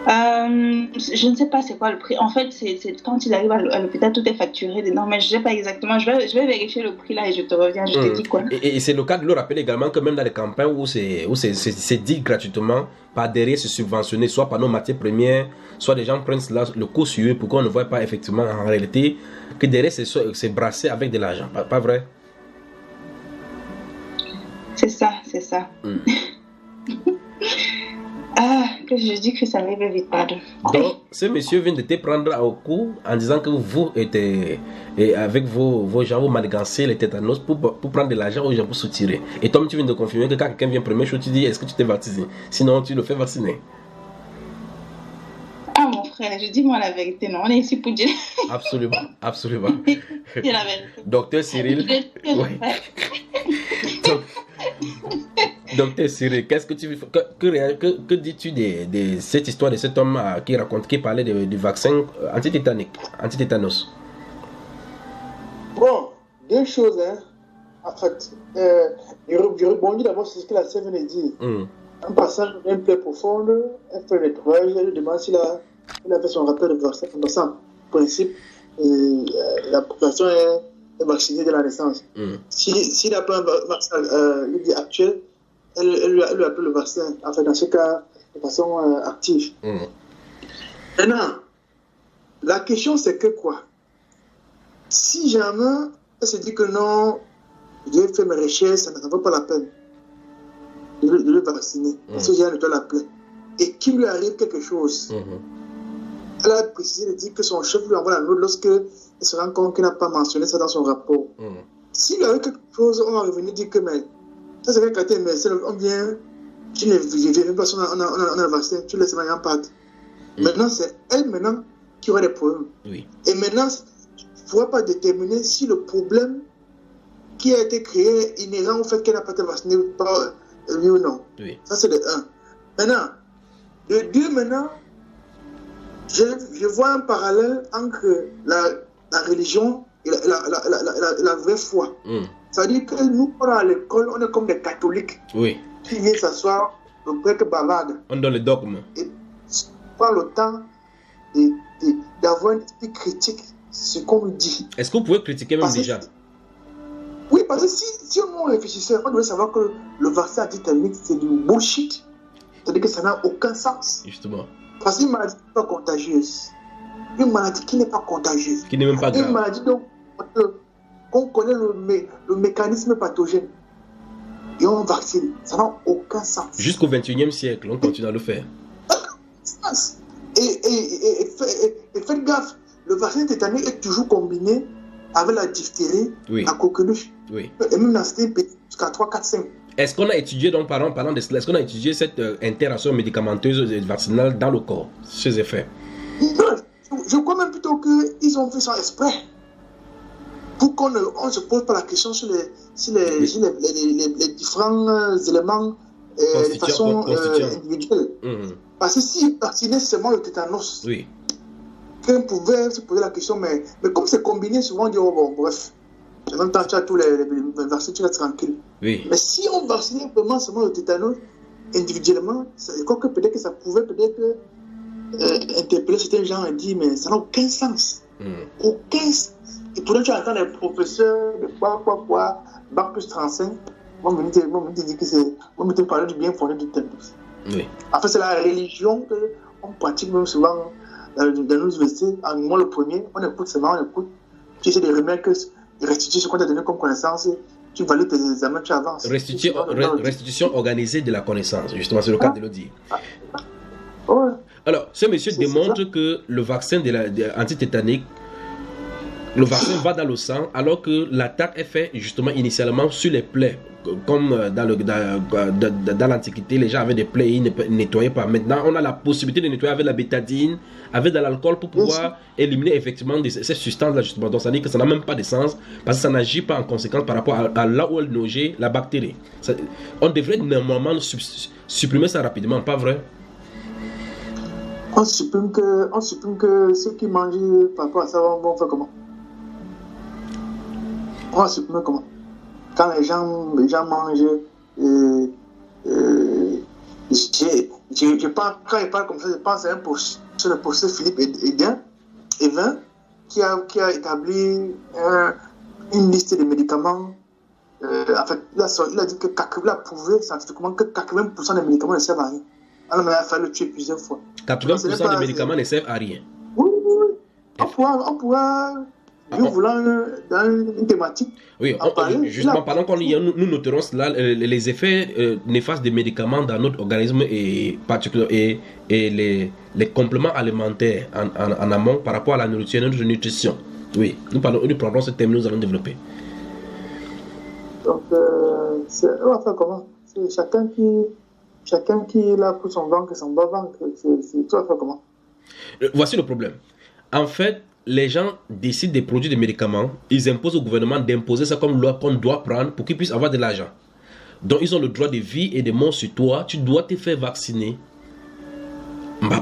Je ne sais pas c'est quoi le prix. En fait, c'est quand il arrive à l'hôpital, tout est facturé dedans. Mais je ne sais pas exactement. Je vais vérifier le prix là et je te reviens. Je te dis quoi. Et c'est le cas de le rappeler également que même dans les campagnes où c'est dit gratuitement, par derrière c'est subventionné, soit par nos matières premières, soit des gens prennent le coût sur eux pour qu'on ne voit pas effectivement en réalité que derrière c'est brassé avec de l'argent. Pas vrai? C'est ça. Que je dis que ça arrive vite, pardon. Donc, ce monsieur vient de te prendre au coup en disant que vous étiez avec vos gens, vous manigancez les tétanos pour prendre de l'argent aux gens pour soutirer. Et toi, tu viens de confirmer que quand quelqu'un vient première chose, tu dis est-ce que tu t'es vacciné? Sinon, tu le fais vacciner. Ah, mon frère, je dis moi la vérité, non, on est ici pour dire. Absolument. C'est la vérité. Docteur Cyril. Docteur Cyril, qu'est-ce que que dis-tu de cette histoire de cet homme qui parlait du vaccin anti-tétanos? Bon, deux choses, hein. En fait, je rebondis d'abord sur ce que la sœur vient de dire. Un passage d'une plaie profonde, elle fait le nettoyage, elle demande s'il a fait son rappel de vaccin. En principe, la population est vaccinée dès la naissance. S'il n'a pas un vaccin actuel, elle lui appelle le vaccin, enfin dans ce cas, de façon active. Maintenant, la question c'est que quoi? Si jamais elle se dit que non, j'ai fait mes recherches, ça ne vaut pas la peine de le vacciner, parce que j'ai un nettoyé la plaie, et qu'il lui arrive quelque chose, elle a précisé de dire que son chef lui envoie la note lorsqu'il se rend compte qu'il n'a pas mentionné ça dans son rapport. S'il y a quelque chose, on va revenir dire que mais ça c'est quelqu'un mais on vient, tu ne vérifies pas si on a le vaccin, tu laisses rien part. Maintenant, c'est elle maintenant qui aura des problèmes. Et maintenant, tu ne pourras pas déterminer si le problème qui a été créé est inhérent au fait qu'elle n'a pas été vaccinée par lui ou non. Ça c'est le 1. Maintenant, le 2 maintenant, je vois un parallèle entre la religion et la vraie foi. C'est-à-dire que nous, quand on est à l'école, on est comme des catholiques qui viennent s'asseoir le prêtre bavarde. On donne le dogme. Et prend le temps d'avoir un esprit critique sur ce qu'on nous dit. Est-ce que vous pouvez critiquer même déjà? Oui, parce que si on réfléchissait, on devait savoir que le vaccin anti-tétanique, c'est du bullshit. C'est-à-dire que ça n'a aucun sens. Justement. Parce qu'une maladie qui n'est pas contagieuse. Une maladie qui n'est pas contagieuse. Qui n'est même pas grave. Une maladie dont on connaît le mécanisme pathogène. Et on vaccine. Ça n'a aucun sens. Jusqu'au 21e siècle, on continue à le faire. Et faites gaffe, le vaccin tétanique est toujours combiné avec la diphtérie, la coqueluche. Et même dans certains pays, jusqu'à 3, 4, 5. Est-ce qu'on a étudié, donc parlant de cela, est-ce qu'on a étudié cette interaction médicamenteuse et vaccinale dans le corps, ses effets? Non, je crois même plutôt qu'ils ont fait ça exprès. Pour qu'on ne se pose pas la question sur les différents éléments de façon individuelle. Parce que si vacciner seulement le tétanos, oui. Quelqu'un pouvait se poser la question, mais comme c'est combiné, souvent on dit, oh bon, bref, en même temps tu as tous les vaccins, tu restes tranquille. Oui. Mais si on vaccinait vraiment seulement le tétanos individuellement, je crois que peut-être que ça pouvait interpeller certains gens et dire, mais ça n'a aucun sens. Aucun sens. Et pourtant tu entends les professeurs de quoi, Bac plus 35, moi me dit que c'est, moi me parler du bien fondé du tétanos. Oui. En fait, c'est la religion qu'on pratique même souvent dans nos universités. Moi, le premier, on écoute seulement, tu essaies de remettre, de restituer ce qu'on t'a donné comme connaissance, tu valides tes examens, tu avances. Restitution organisée de la connaissance, justement, c'est le cas de le dire. Ouais. Alors, ce monsieur démontre que le vaccin antitétanique, le vaccin va dans le sang, alors que l'attaque est faite justement initialement sur les plaies. Comme dans l'Antiquité, les gens avaient des plaies et ils ne nettoyaient pas. Maintenant, on a la possibilité de nettoyer avec la bétadine, avec de l'alcool pour pouvoir éliminer effectivement ces substances-là, justement. Donc, ça dit que ça n'a même pas de sens parce que ça n'agit pas en conséquence par rapport à là où elle logeait la bactérie. On devrait normalement supprimer ça rapidement, pas vrai? On supprime que ceux qui mangent par rapport à ça vont faire comment? On va supprimer comment? Quand les gens mangent, je pense, quand ils parlent comme ça, je pense à le professeur Philippe Evin qui a établi une liste de médicaments. En fait, il a dit qu'il a prouvé scientifiquement que 80% des médicaments ne servent à rien. Alors, il a fallu le tuer plusieurs fois. 80% des médicaments ne servent à rien. Oui. On pourra voulant dans une thématique. Oui, justement, pendant qu'on nous noterons cela, les effets néfastes des médicaments dans notre organisme et les compléments alimentaires en amont par rapport à la nourriture et notre nutrition. Oui, nous prendrons ce thème, nous allons développer. Donc, on va faire comment? C'est chacun qui est là pour son ventre et son bas-ventre. Tu vas faire comment? Voici le problème. En fait, les gens décident de produire des médicaments, ils imposent au gouvernement d'imposer ça comme loi qu'on doit prendre pour qu'ils puissent avoir de l'argent. Donc ils ont le droit de vie et de mort sur toi, tu dois te faire vacciner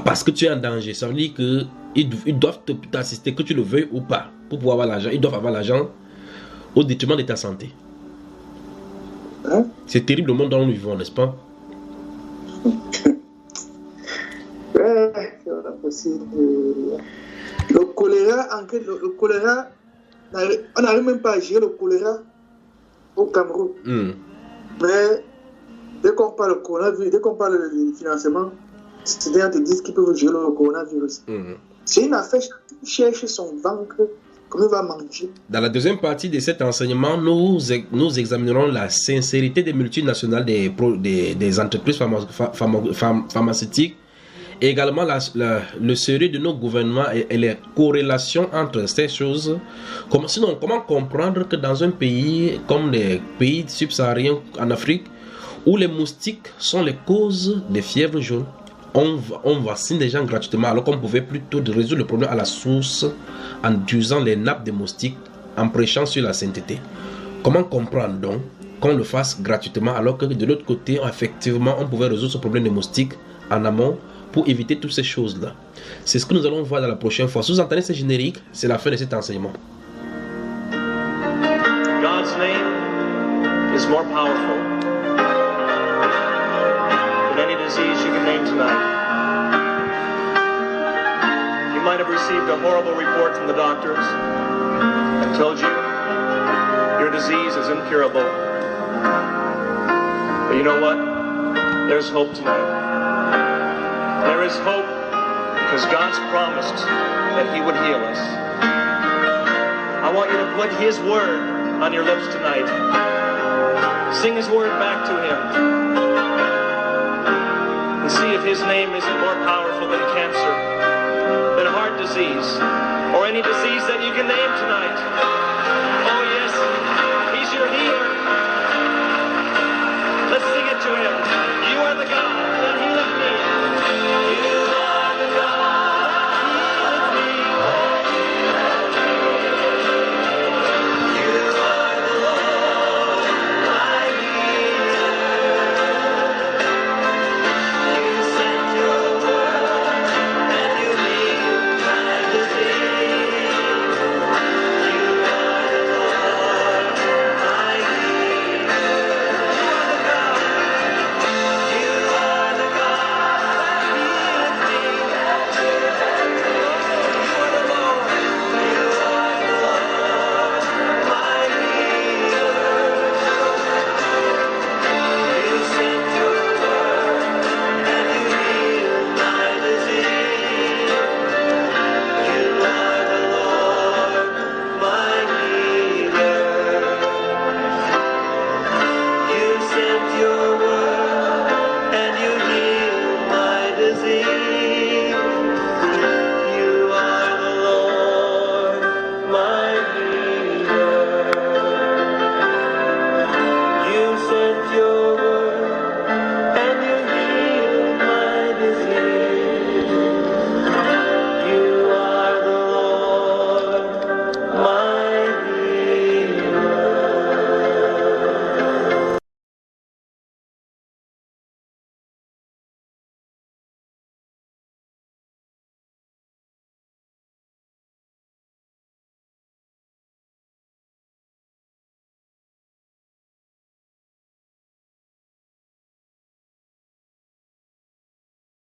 parce que tu es en danger. Ça veut dire qu'ils doivent t'assister, que tu le veuilles ou pas, pour pouvoir avoir l'argent. Ils doivent avoir l'argent au détriment de ta santé. C'est terrible le monde dans lequel nous vivons, n'est-ce pas? Le choléra, on n'arrive même pas à gérer le choléra au Cameroun. Mais dès qu'on parle de coronavirus, dès qu'on parle de financement, c'est-à-dire te disent qu'ils peuvent gérer le coronavirus. C'est une affaire qui cherche son ventre, comment il va manger. Dans la deuxième partie de cet enseignement, nous examinerons la sincérité des multinationales des entreprises pharmaceutiques. Et également le sérieux de nos gouvernements et les corrélations entre ces choses. Comment comprendre que dans un pays comme les pays subsahariens en Afrique, où les moustiques sont les causes des fièvres jaunes, on vaccine les gens gratuitement alors qu'on pouvait plutôt résoudre le problème à la source en utilisant les nappes de moustiques, en prêchant sur la sainteté. Comment comprendre donc qu'on le fasse gratuitement alors que de l'autre côté, effectivement, on pouvait résoudre ce problème des moustiques en amont pour éviter toutes ces choses-là. C'est ce que nous allons voir dans la prochaine fois. Si vous entendez ce générique, c'est la fin de cet enseignement. God's name is more powerful than any disease you can name tonight. You might have received a horrible report from the doctors and told you your disease is incurable. But you know what? There's hope tonight. There is hope because God's promised that He would heal us. I want you to put His word on your lips tonight. Sing His word back to Him. And see if His name isn't more powerful than cancer, than heart disease, or any disease that you can name tonight.